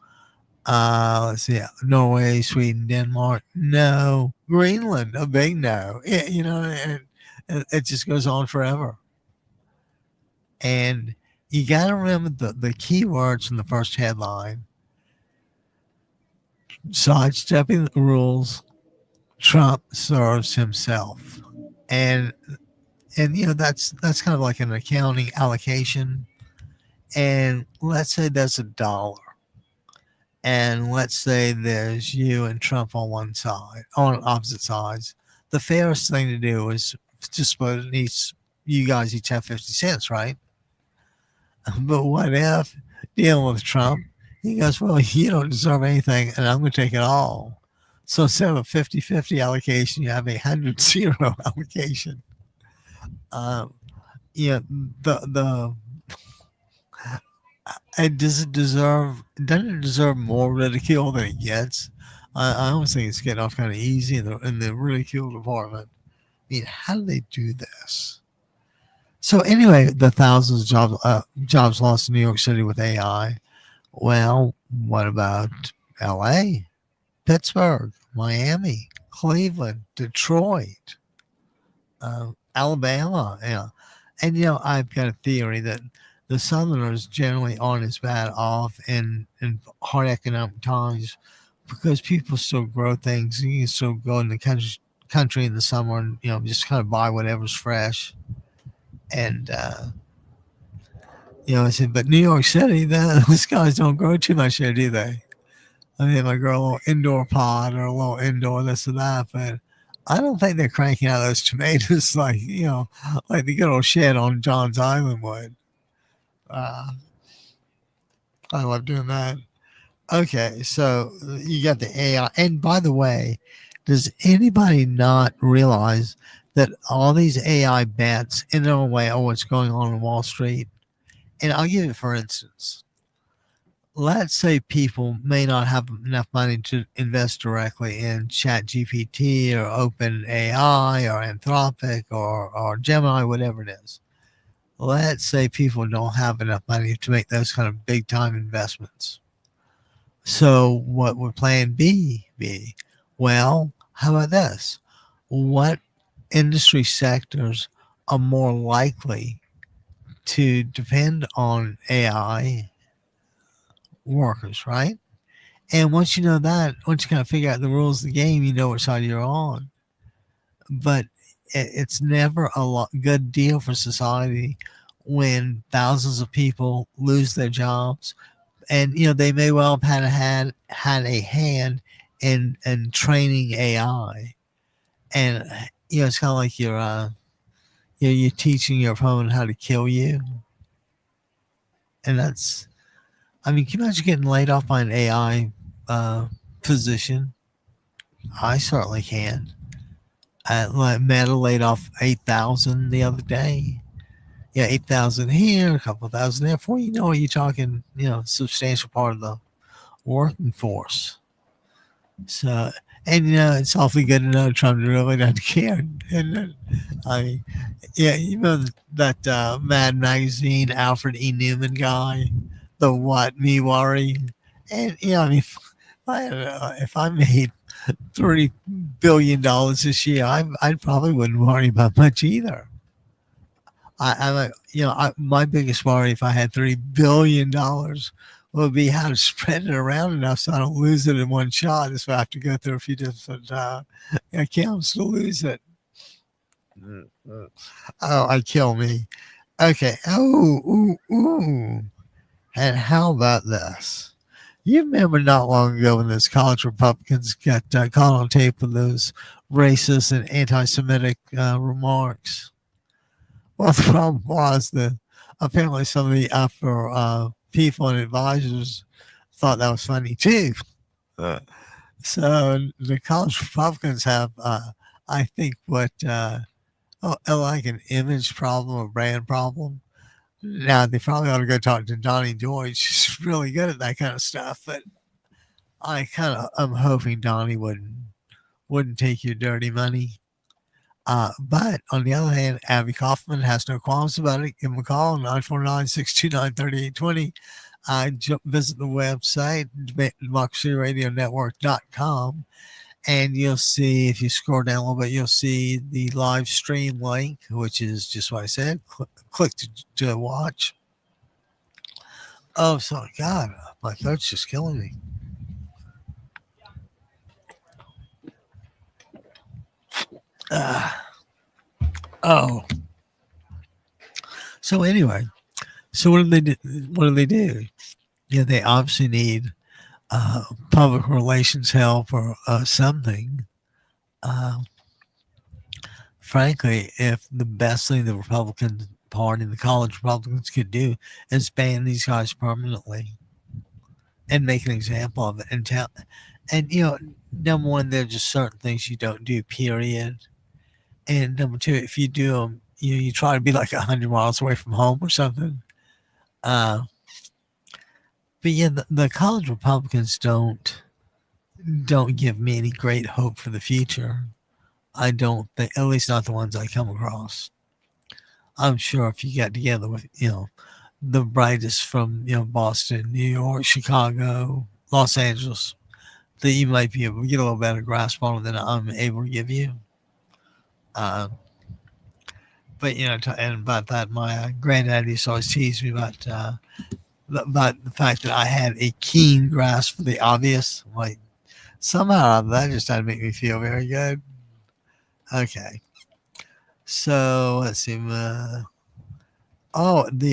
Let's see, Norway, Sweden, Denmark, no. Greenland, a big no. Yeah, and it just goes on forever. And you got to remember the key words from the first headline: sidestepping the rules. Trump serves himself, and that's kind of like an accounting allocation. And let's say there's $1. And let's say there's you and Trump on one side, on opposite sides. The fairest thing to do is to split it. You guys each have 50 cents, right? But what if dealing with Trump, he goes, well, you don't deserve anything, and I'm going to take it all. So instead of a 50-50 allocation, you have a 100-0 allocation. Yeah, the and doesn't it deserve more ridicule than it gets? I almost think it's getting off kind of easy in the ridicule department. I mean, how do they do this? So anyway, the thousands of jobs lost in New York City with AI. Well, what about L.A., Pittsburgh, Miami, Cleveland, Detroit, Alabama? Yeah, and I've got a theory that the Southerners generally aren't as bad off in hard economic times because people still grow things. You can still go in the country in the summer and just kind of buy whatever's fresh. And I said, but New York City, those guys don't grow too much there, do they? I mean, they might grow a little indoor pod or a little indoor this and that, but I don't think they're cranking out those tomatoes like like the good old shed on John's Island would. Uh, I love doing that. Okay, so you got the AI. And by the way, does anybody not realize that all these AI bets in their own way are what's going on Wall Street? And I'll give you, for instance, let's say people may not have enough money to invest directly in ChatGPT or OpenAI or Anthropic or Gemini, whatever it is. Let's say people don't have enough money to make those kind of big time investments. So what would plan B be? Well, how about this? What industry sectors are more likely to depend on AI workers, right? And once you know that, once you kind of figure out the rules of the game, you know which side you're on. But it's never good deal for society when thousands of people lose their jobs, and they may well have had a hand in training AI, and it's kind of like you're teaching your opponent how to kill you, and that's, I mean, can you imagine getting laid off by an AI physician? I certainly can. Like Meta laid off 8,000 the other day. Yeah, 8,000 here, a couple thousand there. Before you know it, you're talking, substantial part of the working force. So, and it's awfully good to know Trump really doesn't care. And I mean, yeah, you know that Mad Magazine Alfred E. Newman guy, the what me worry, and I mean, if I made $30 billion this year, I probably wouldn't worry about much either. I'm like, my biggest worry if I had $30 billion would be how to spread it around enough so I don't lose it in one shot. That's why I have to go through a few different accounts to lose it. Oh, I kill me. Okay. Oh, ooh, ooh. And how about this? You remember not long ago when those college Republicans got caught on tape with those racist and anti-Semitic remarks? Well, the problem was that apparently some of the upper people and advisors thought that was funny too. Uh, so the college Republicans have, I think, like an image problem, a brand problem. Now they probably ought to go talk to Donnie Deutsch. She's really good at that kind of stuff, but I'm hoping Donnie wouldn't take your dirty money. But on the other hand, Abby Kaufman has no qualms about it. Give him a call, 949-629-3820. Visit the website, democracyradionetwork.com, and you'll see, if you scroll down a little bit, you'll see the live stream link, which is just what I said. Click to watch. Oh, so God, my throat's just killing me. Oh. So anyway, so what do they do? What do they do? Yeah, they obviously need public relations help or something. Uh, Frankly, if the best thing the Republican Party, the college Republicans could do is ban these guys permanently and make an example of it and tell, and number one, there are just certain things you don't do, period. And number two, if you do them, you try to be like 100 miles away from home or something. Uh, but yeah, the college Republicans don't give me any great hope for the future. I don't think, at least not the ones I come across. I'm sure if you got together with, the brightest from, Boston, New York, Chicago, Los Angeles, that you might be able to get a little better grasp on it than I'm able to give you. But, and about that, my granddad used to always tease me about the fact that I had a keen grasp for the obvious. Like, somehow that just didn't make me feel very good. Okay. So let's see. The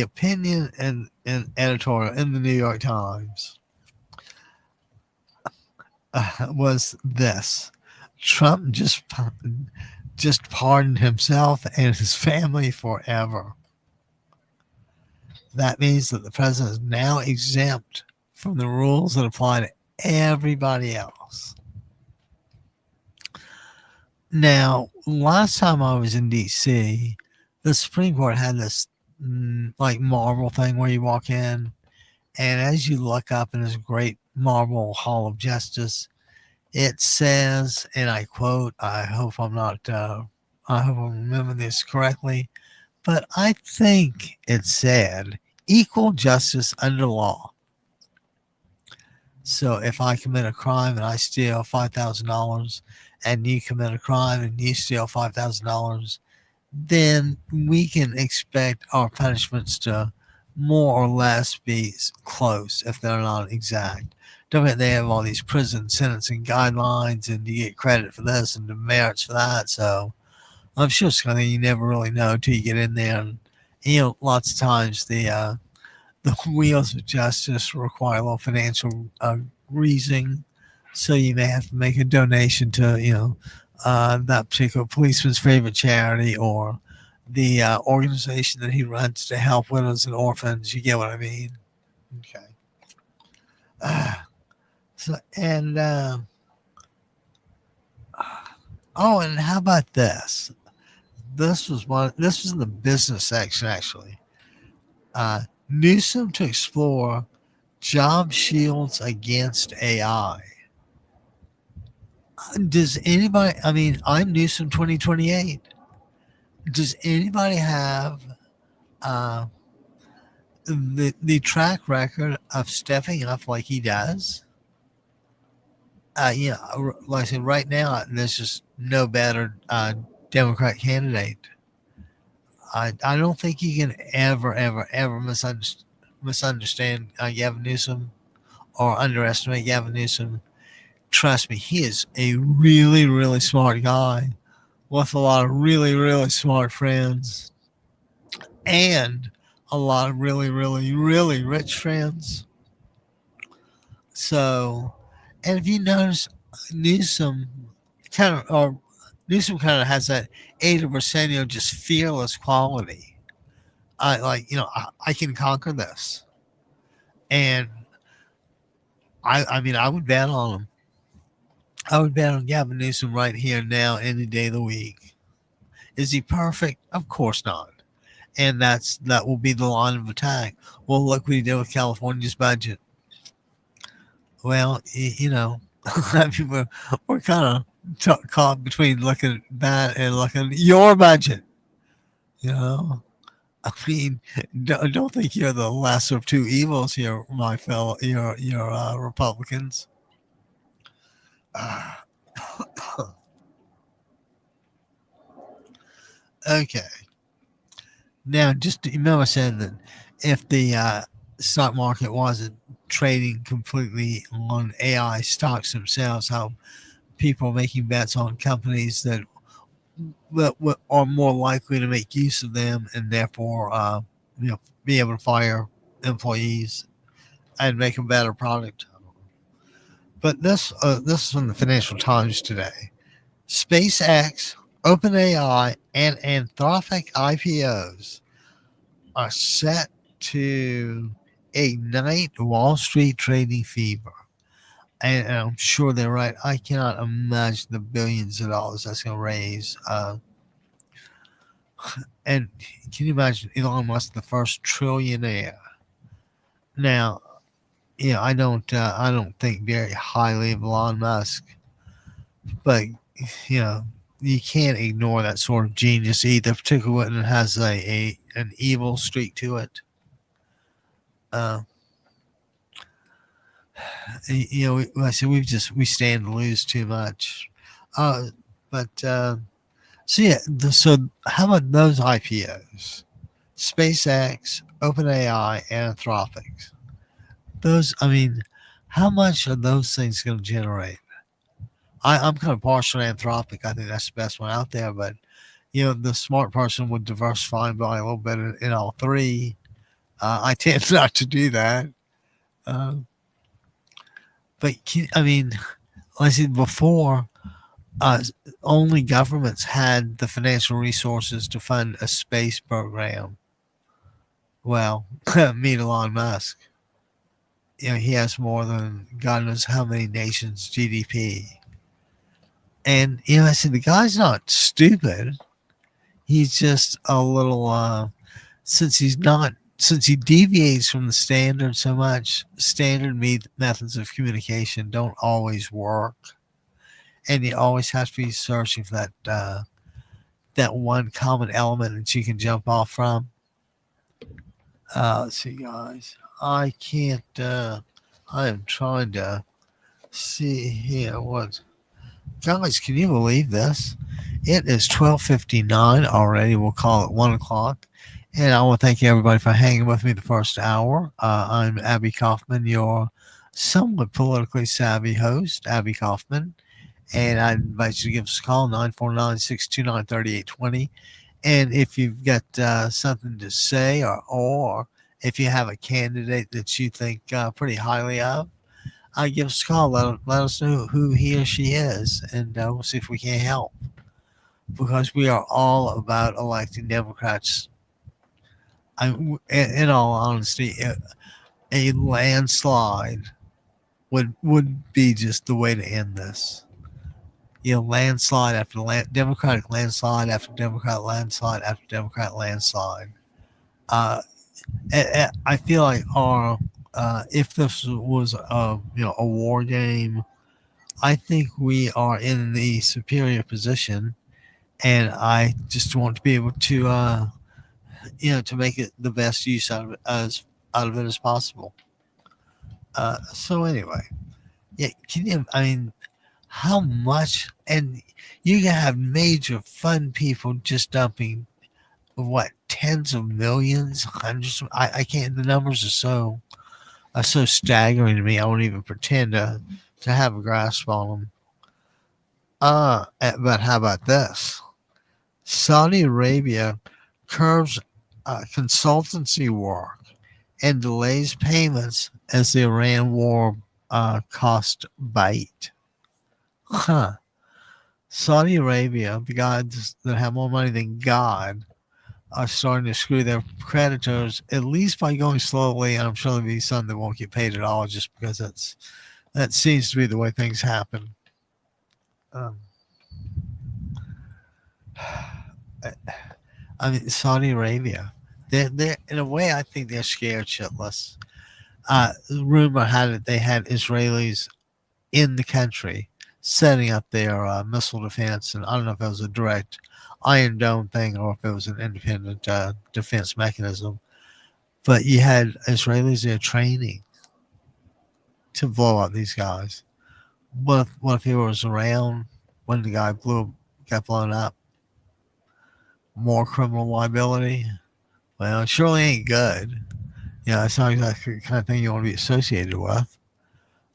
opinion and editorial in the New York Times was this: Trump just pardoned himself and his family forever. That means that the president is now exempt from the rules that apply to everybody else. Now, last time I was in D.C., the Supreme Court had this like marble thing where you walk in, and as you look up in this great marble hall of justice, it says, and I quote, I hope I'm remembering this correctly, but I think it said equal justice under law. So if I commit a crime and I steal $5,000 and you commit a crime and you steal $5,000, then we can expect our punishments to more or less be close if they're not exact. don't forget they have all these prison sentencing guidelines, and you get credit for this and demerits for that. So I'm sure it's something you never really know until you get in there. And lots of times the wheels of justice require a little financial reasoning, so you may have to make a donation to that particular policeman's favorite charity, or the organization that he runs to help widows and orphans. You get what I mean? Okay. Uh, so and oh, and how about this? This was in the business section actually. Newsom to explore job shields against AI. Does anybody? I mean, I'm Newsom 2028. Does anybody have uh, the track record of stepping up like he does? Like I said, right now there's just no better Democrat candidate. I don't think you can ever misunderstand Gavin Newsom or underestimate Gavin Newsom. Trust me, he is a really, really smart guy with a lot of really, really smart friends and a lot of really, really, really rich friends. So, and if you notice, Newsom Newsom kind of has that Ada Arsenio just fearless quality. I can conquer this, and I mean, I would bet on him. I would bet on Gavin Newsom right here now, any day of the week. Is he perfect? Of course not. And that will be the line of attack. Well, look what he did with California's budget. Well, I mean, we're kind of caught between looking at that and looking at your budget. You know, I mean, don't think you're the lesser of two evils here, my fellow, your Republicans. Uh, okay. Now, just remember, I said that if the stock market wasn't trading completely on AI stocks themselves, how people are making bets on companies that are more likely to make use of them, and therefore, be able to fire employees and make a better product. But this is from the Financial Times today. SpaceX, OpenAI, and Anthropic IPOs are set to ignite Wall Street trading fever. And I'm sure they're right. I cannot imagine the billions of dollars that's going to raise. And can you imagine Elon Musk, the first trillionaire? Now, I don't think very highly of Elon Musk, but you can't ignore that sort of genius either, particularly when it has an evil streak to it. Like I said, we stand to lose too much. But so how about those IPOs? SpaceX, OpenAI, and Anthropic. Those, I mean, how much are those things going to generate? I'm kind of partial to Anthropic. I think that's the best one out there. But the smart person would diversify and buy a little bit in all three. I tend not to do that. But I mean, like I said before, only governments had the financial resources to fund a space program. Well, meet Elon Musk. He has more than God knows how many nations' GDP. And I said the guy's not stupid. He's just a little since he deviates from the standard so much. Standard methods of communication don't always work, and you always have to be searching for that one common element that you can jump off from. Let's see, guys. I can't. I am trying to see here what. Guys, can you believe this? It is 12:59 already. We'll call it 1:00. And I want to thank everybody for hanging with me the first hour. I'm Abby Kaufman, your somewhat politically savvy host, Abby Kaufman. And I invite you to give us a call, 949-629-3820. And if you've got something to say, or if you have a candidate that you think pretty highly of, give us a call. Let us know who he or she is, and we'll see if we can help. Because we are all about electing Democrats. In all honesty, a landslide would be just the way to end this. Landslide after Democratic landslide after Democrat landslide after Democrat landslide. Uh, I feel like if this was a war game, I think we are in the superior position, and I just want to be able to to make it the best use out of it as possible. So anyway, yeah, can you? I mean, how much? And you can have major fun people just dumping what tens of millions, hundreds. I can't. The numbers are so staggering to me. I won't even pretend to have a grasp on them. But how about this? Saudi Arabia curbs consultancy work and delays payments as the Iran war cost bite. Huh. Saudi Arabia, the gods that have more money than God, are starting to screw their creditors, at least by going slowly. And I'm sure there'll be some that won't get paid at all just because that seems to be the way things happen. Um, I mean, Saudi Arabia, they're in a way, I think they're scared shitless. Rumor had it they had Israelis in the country setting up their missile defense, and I don't know if it was a direct Iron Dome thing or if it was an independent defense mechanism. But you had Israelis there training to blow up these guys. What if he was around when the guy got blown up? More criminal liability? Well, it surely ain't good. It's not exactly the kind of thing you want to be associated with.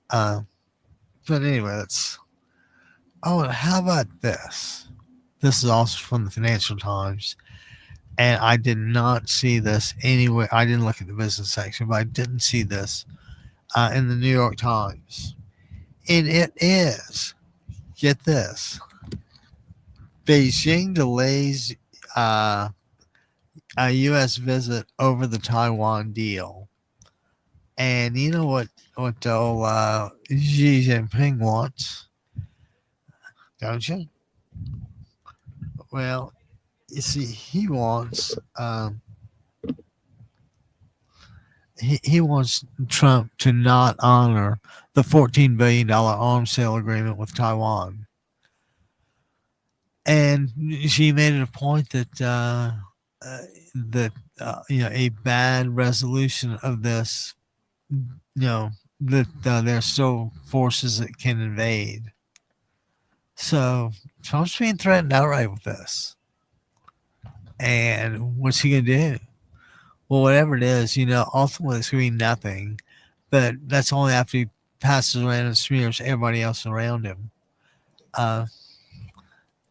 Uh, but anyway, that's. Oh, and how about this? This is also from the Financial Times, and I did not see this anywhere. I didn't look at the business section, but I didn't see this in the New York Times. And it is, get this, Beijing delays a U.S. visit over the Taiwan deal. And you know what old Xi Jinping wants, don't you? Well, you see, he wants he wants Trump to not honor the $14 billion arms sale agreement with Taiwan. And she made it a point that a bad resolution of this, that there are still forces that can invade. So Trump's being threatened outright with this. And what's he gonna do? Well, whatever it is, ultimately it's gonna be nothing. But that's only after he passes around and smears everybody else around him. I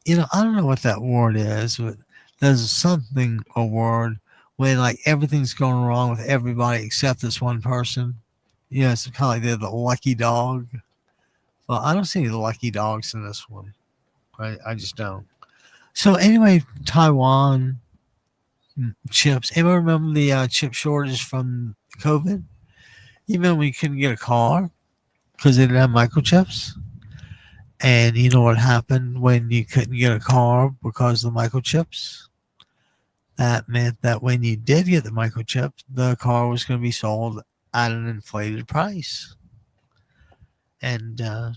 don't know what that word is, but there's a word when like everything's going wrong with everybody except this one person. It's kind of like they're the lucky dog. Well, I don't see any lucky dogs in this one. I just don't. So anyway, Taiwan chips. Anybody remember the chip shortage from COVID? You remember when you couldn't get a car because they didn't have microchips? And you know what happened when you couldn't get a car because of the microchips? That meant that when you did get the microchip, the car was going to be sold at an inflated price. And I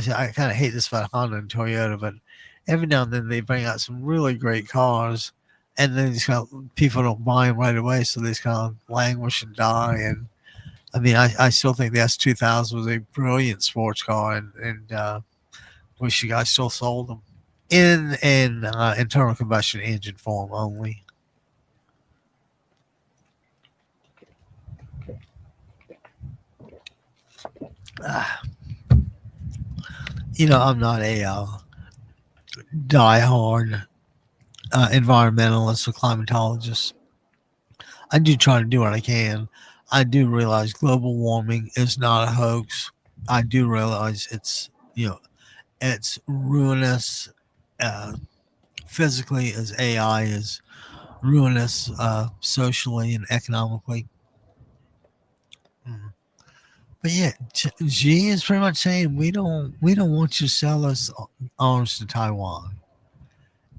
kind of hate this about Honda and Toyota, but every now and then they bring out some really great cars, and then people don't buy them right away, so they just kind of languish and die. And I mean, I still think the S2000 was a brilliant sports car, and wish you guys still sold them in an internal combustion engine form only. uh, I'm not a diehard environmentalist or climatologist. I do try to do what I can. I do realize global warming is not a hoax. I do realize it's ruinous uh, physically as AI is ruinous socially and economically. Mm. But yeah, Xi is pretty much saying we don't want you to sell us arms to Taiwan,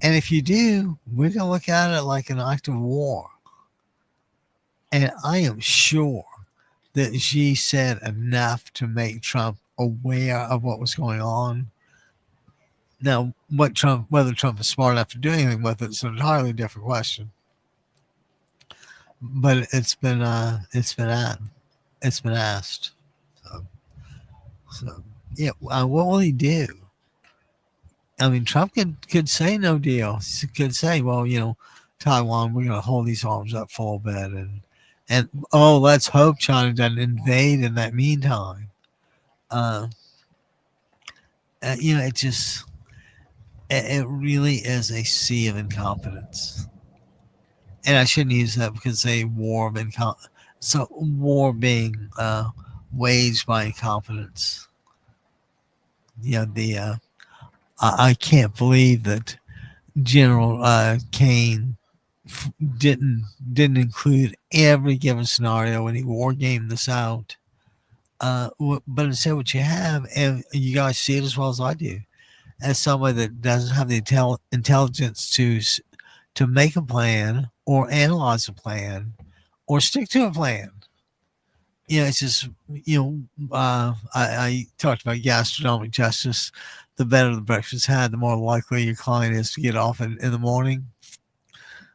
and if you do, we're gonna look at it like an act of war. And I am sure that Xi said enough to make Trump aware of what was going on. Now, whether Trump is smart enough to do anything with it is an entirely different question. But it's been asked. So, so yeah, what will he do? I mean, Trump could say no deal. He could say, well, Taiwan, we're going to hold these arms up for a bit, and oh, let's hope China doesn't invade in that meantime. Uh, it just it really is a sea of incompetence, and I shouldn't use that because a war of so war being waged by incompetence. The I can't believe that General Kane didn't didn't include every given scenario when he war gamed this out. But instead, what you have, and you guys see it as well as I do, as somebody that doesn't have the intelligence to make a plan or analyze a plan or stick to a plan. It's just I talked about gastronomic justice. The better the breakfast had, the more likely your client is to get off in the morning.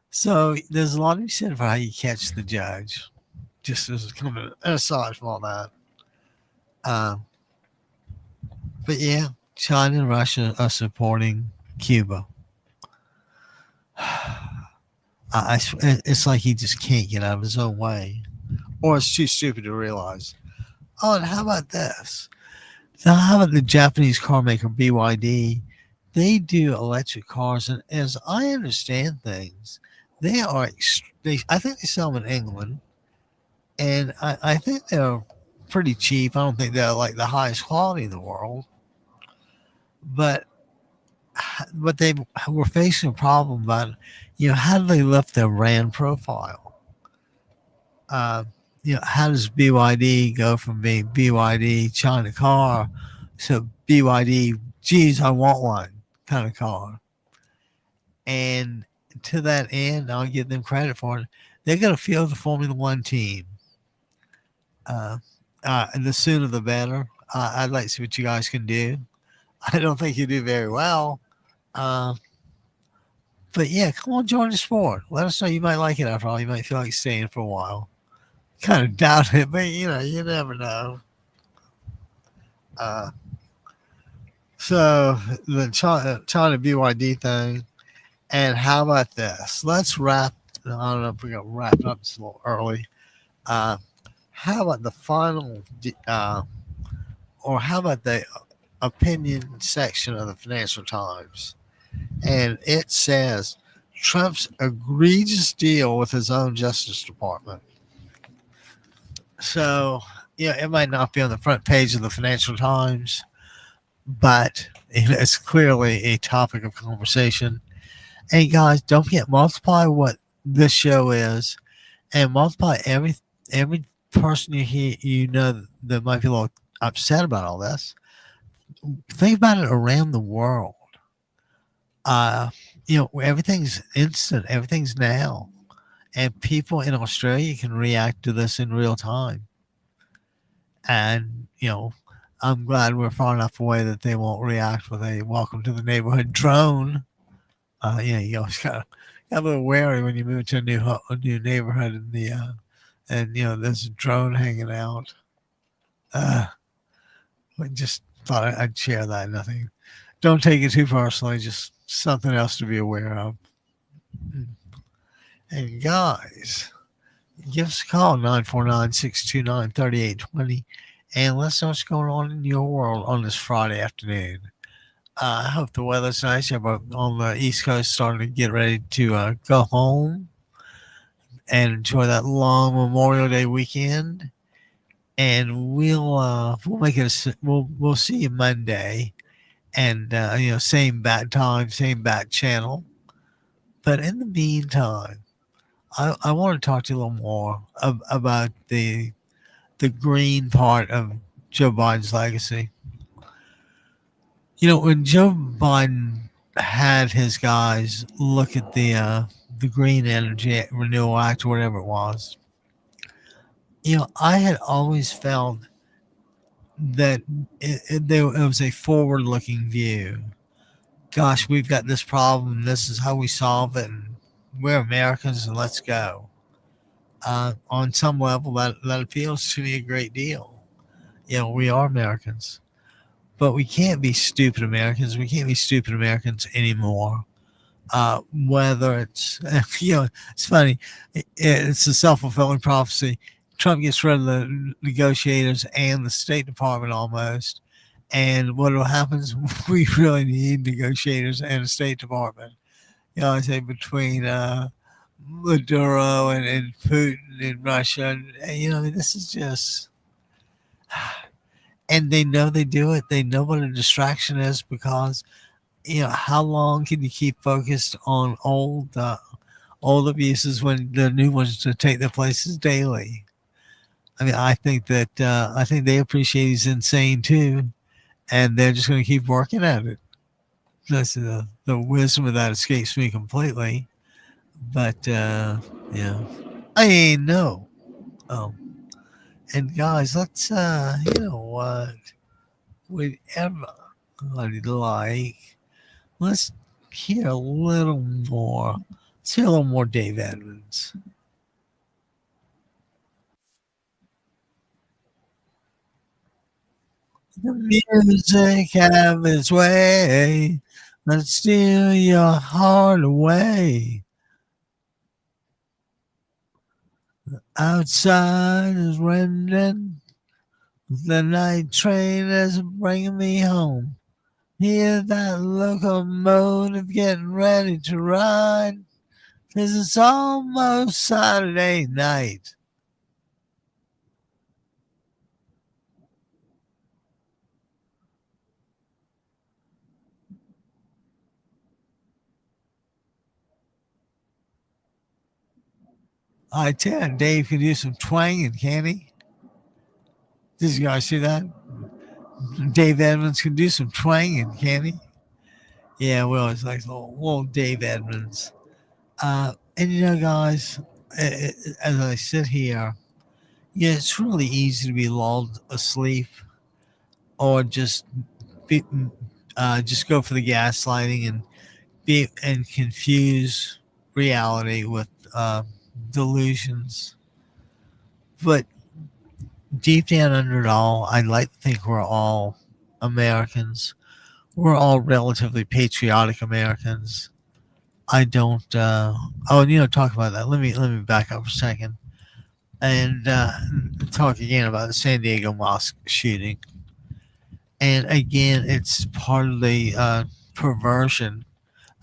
So there's a lot to be said for how you catch the judge. Just as kind of an aside from all that. Um, but yeah, China and Russia are supporting Cuba. It's like he just can't get out of his own way, or it's too stupid to realize. Oh, and how about this? Now, how about the Japanese car maker BYD? They do electric cars, and as I understand things, they are. I think they sell them in England, and I think they're pretty cheap. I don't think they're like the highest quality in the world, but they were facing a problem about how do they lift their brand profile? Uh, how does BYD go from being BYD China car to BYD? Geez, I want one kind of car. And to that end, I'll give them credit for it. They're going to field the Formula One team. Uh, and the sooner the better. I'd like to see what you guys can do. I don't think you do very well. Uh, but yeah, come on, join the sport. Let us know you might like it after all. You might feel like staying for a while. Kind of doubt it, but you never know. Uh, so the China BYD thing, and how about this? Let's wrap. I don't know if we're gonna wrap it up. It's a little early. Uh, how about the final, or how about the opinion section of the Financial Times? And it says Trump's egregious deal with his own Justice Department. So, it might not be on the front page of the Financial Times, but it's clearly a topic of conversation. And guys, don't forget, multiply what this show is, and multiply every person you hear, that might be a little upset about all this. Think about it around the world. Everything's instant, everything's now, and people in Australia can react to this in real time. And I'm glad we're far enough away that they won't react with a "welcome to the neighborhood" drone. You always got a little wary when you move to a new neighborhood in the and there's a drone hanging out. Uh, I just thought I'd share that. Nothing. Don't take it too personally. Just something else to be aware of. And guys, give us a call 949-629-3820. and let us know what's going on in your world on this Friday afternoon. I hope the weather's nice. Everybody on the East Coast starting to get ready to go home and enjoy that long Memorial Day weekend. And we'll make it. We'll see you Monday, and same bat time, same bat channel. But in the meantime, I want to talk to you a little more about the green part of Joe Biden's legacy. When Joe Biden had his guys look at the Green Energy Renewal Act or whatever it was, I had always felt that it was a forward-looking view. Gosh, we've got this problem. This is how we solve it. And we're Americans, and let's go. On some level, that appeals to me a great deal. We are Americans, but we can't be stupid Americans. We can't be stupid Americans anymore. Whether it's, it's funny. It's a self-fulfilling prophecy. Trump gets rid of the negotiators and the State Department almost. And what will happen is we really need negotiators and a State Department. I say between Maduro and Putin and Russia. And, this is just. And they know they do it. They know what a distraction is because, how long can you keep focused on old abuses when the new ones to take their places daily? I mean, I think they appreciate he's insane too, and they're just going to keep working at it. That's the wisdom of that escapes me completely, but yeah, I know. And guys, let's what whatever I'd like. Let's hear a little more. Let's hear a little more Dave Edmonds. The music have its way. Let's steal your heart away. Outside is rending. The night train is bringing me home. Hear that locomotive getting ready to ride. 'Cause it's almost Saturday night. I tell you, Dave can do some twanging, can he? Did you guys see that? Dave Edmonds can do some twanging, can he? Yeah, we always like little Dave Edmonds. And guys, as I sit here, it's really easy to be lulled asleep or be, just go for the gaslighting and confuse reality with delusions. But deep down under it all, I'd like to think we're all Americans. We're all relatively patriotic Americans. I don't. Talk about that. Let me back up for a second and talk again about the San Diego mosque shooting. And again, it's part of the perversion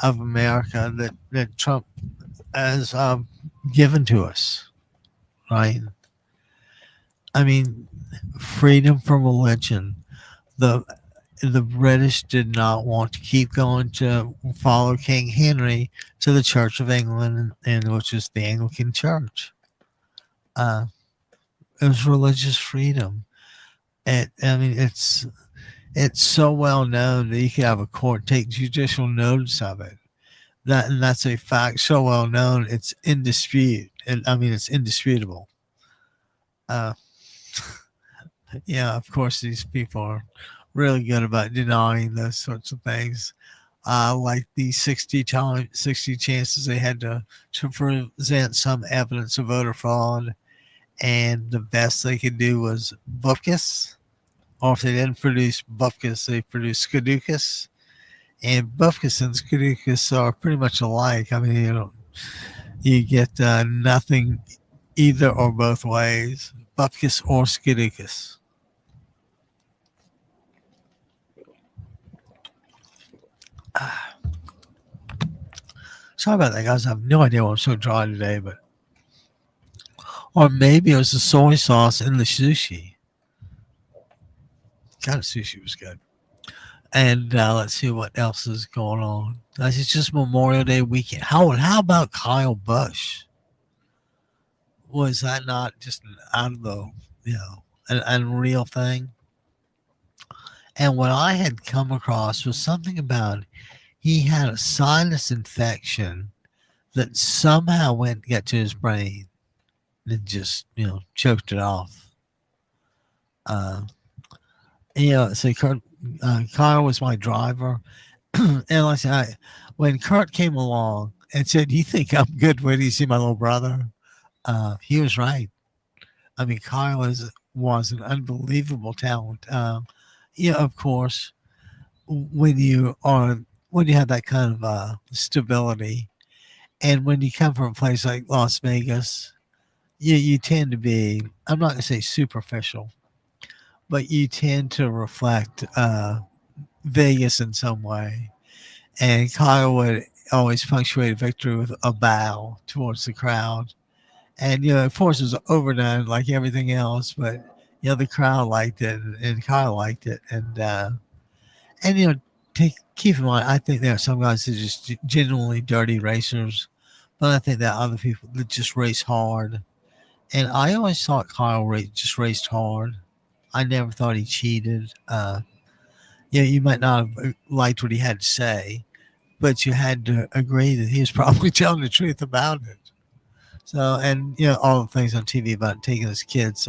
of America that Trump has given to us, right? I mean, freedom from religion. The British did not want to keep going to follow King Henry to the Church of England, and which is the Anglican Church. It was religious freedom. It's so well known that you could have a court take judicial notice of it. That's a fact so well known it's in dispute. It's indisputable. Yeah, of course these people are really good about denying those sorts of things. Like the 60 chances they had to present some evidence of voter fraud, and the best they could do was bupkis, or if they didn't produce bupkis, they produced skadukas. And bupkis and skadukas are pretty much alike. You get nothing either or both ways, bupkis or skadukas. Sorry about that, guys. I have no idea why I'm so dry today, but or maybe it was the soy sauce in the sushi. God, the sushi was good. And let's see what else is going on. Guys, it's just Memorial Day weekend. How about Kyle Busch? Was that not just an out of the an unreal thing? And what I had come across was something about he had a sinus infection that somehow went and got to his brain and just choked it off. Uh, so Kyle was my driver, and like I said, when Kurt came along and said, "You think I'm good? Wait till you see my little brother." He was right. I mean, was an unbelievable talent. Of course, when when you have that kind of stability, and when you come from a place like Las Vegas, you tend to be, I'm not going to say superficial, but you tend to reflect Vegas in some way. And Kyle would always punctuate victory with a bow towards the crowd. And, of course, it was overdone like everything else, but, the crowd liked it and Kyle liked it. And keep in mind, I think there are some guys that are just genuinely dirty racers, but I think there are other people that just race hard. And I always thought Kyle just raced hard. I never thought he cheated. You might not have liked what he had to say, but you had to agree that he was probably telling the truth about it. So, and all the things on TV about taking his kids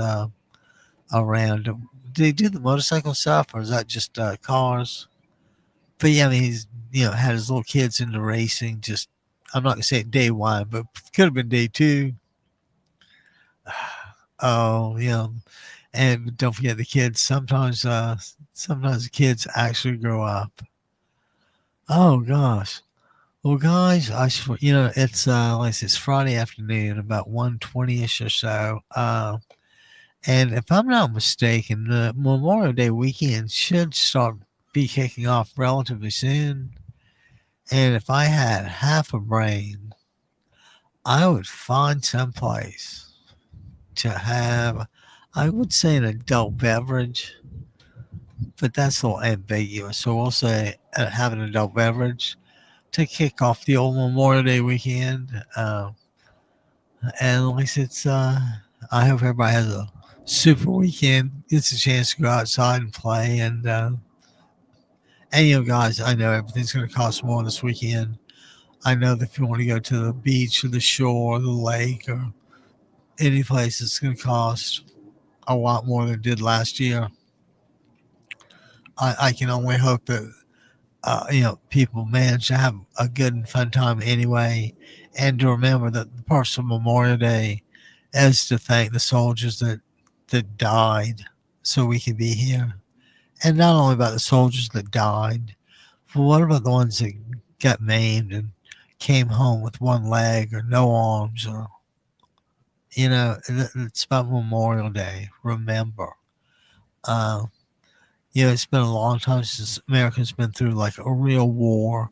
around. Did he do the motorcycle stuff, or is that just cars? But yeah, I mean, he's had his little kids into racing. Just, I'm not gonna say day one, but could have been day two. Oh, and don't forget the kids. Sometimes the kids actually grow up. Oh gosh. Well, guys, I swear, it's like I said, it's Friday afternoon, about 1:20ish or so. And if I'm not mistaken, the Memorial Day weekend should be kicking off relatively soon. And if I had half a brain, I would find some place to have, I would say, an adult beverage, but that's a little ambiguous. So we'll say have an adult beverage to kick off the old Memorial Day weekend. And at least I hope everybody has a super weekend, gets a chance to go outside and play. And guys, I know everything's going to cost more this weekend. I know that if you want to go to the beach or the shore or the lake or any place, it's going to cost a lot more than it did last year. I can only hope that people manage to have a good and fun time anyway, and to remember that the purpose of Memorial Day is to thank the soldiers that died so we could be here. And not only about the soldiers that died, but what about the ones that got maimed and came home with one leg or no arms, or it's about Memorial Day. Remember, it's been a long time since America's been through like a real war.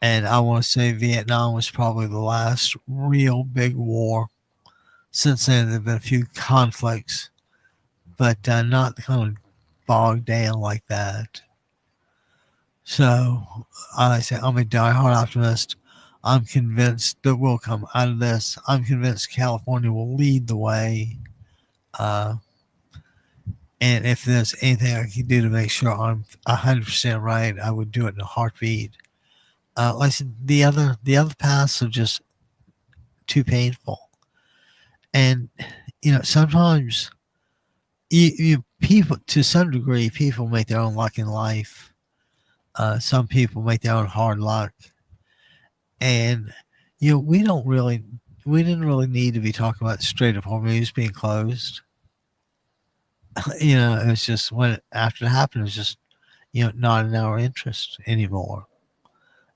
And I want to say Vietnam was probably the last real big war. Since then, there have been a few conflicts, but not kind of bogged down like that. So, I say I'm a diehard optimist. I'm convinced that we'll come out of this. I'm convinced California will lead the way. And if there's anything I can do to make sure I'm 100% right, I would do it in a heartbeat. Like I said, the other paths are just too painful. And sometimes people, to some degree, people make their own luck in life. Some people make their own hard luck, and we didn't really need to be talking about the Strait of Hormuz being closed. It was just after it happened, it was just not in our interest anymore.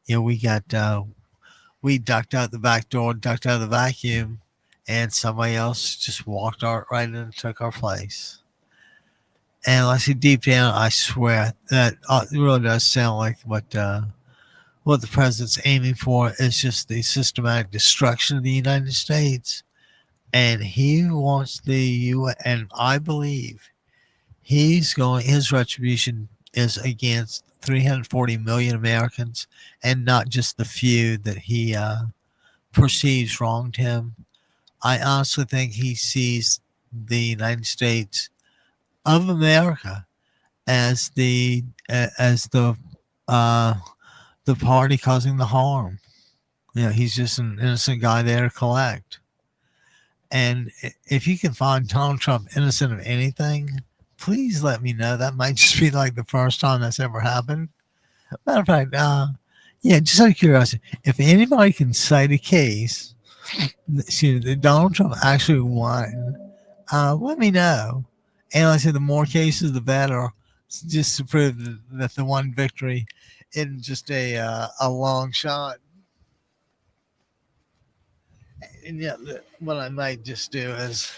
We ducked out the back door, ducked out of the vacuum, and somebody else just walked right in and took our place. And like I see deep down, I swear that it really does sound like what what the president's aiming for is just the systematic destruction of the United States. And he wants the U.S. And I believe his retribution is against 340 million Americans and not just the few that he perceives wronged him. I honestly think he sees the United States of America as uh, the party causing the harm. He's just an innocent guy there to collect. And if you can find Donald Trump innocent of anything, please let me know. That might just be like the first time that's ever happened. Matter of fact, yeah, just out of curiosity, if anybody can cite a case that Donald Trump actually won, let me know. And like I said, the more cases, the better. Just to prove that the one victory isn't just a long shot. And yet, what I might just do is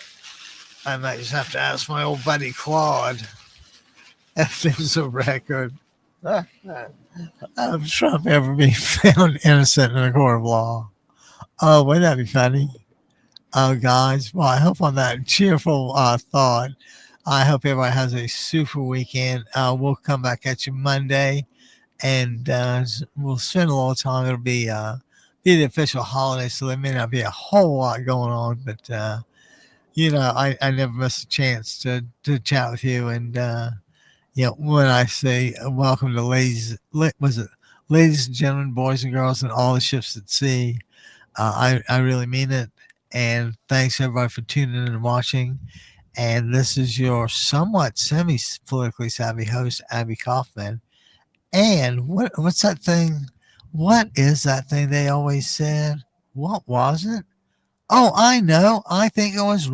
I might just have to ask my old buddy Claude if there's a record of Trump ever being found innocent in a court of law. Oh, wouldn't that be funny? Oh, guys. Well, I hope on that cheerful thought, I hope everybody has a super weekend. We'll come back at you Monday, and we'll spend a little time. It'll be the official holiday, so there may not be a whole lot going on, but I never miss a chance to chat with you. And when I say welcome to ladies and gentlemen, boys and girls, and all the ships at sea, I really mean it. And thanks everybody for tuning in and watching. And this is your somewhat semi-politically savvy host, Abby Kaufman. And what's that thing? What is that thing they always said? What was it? Oh, I know. I think it was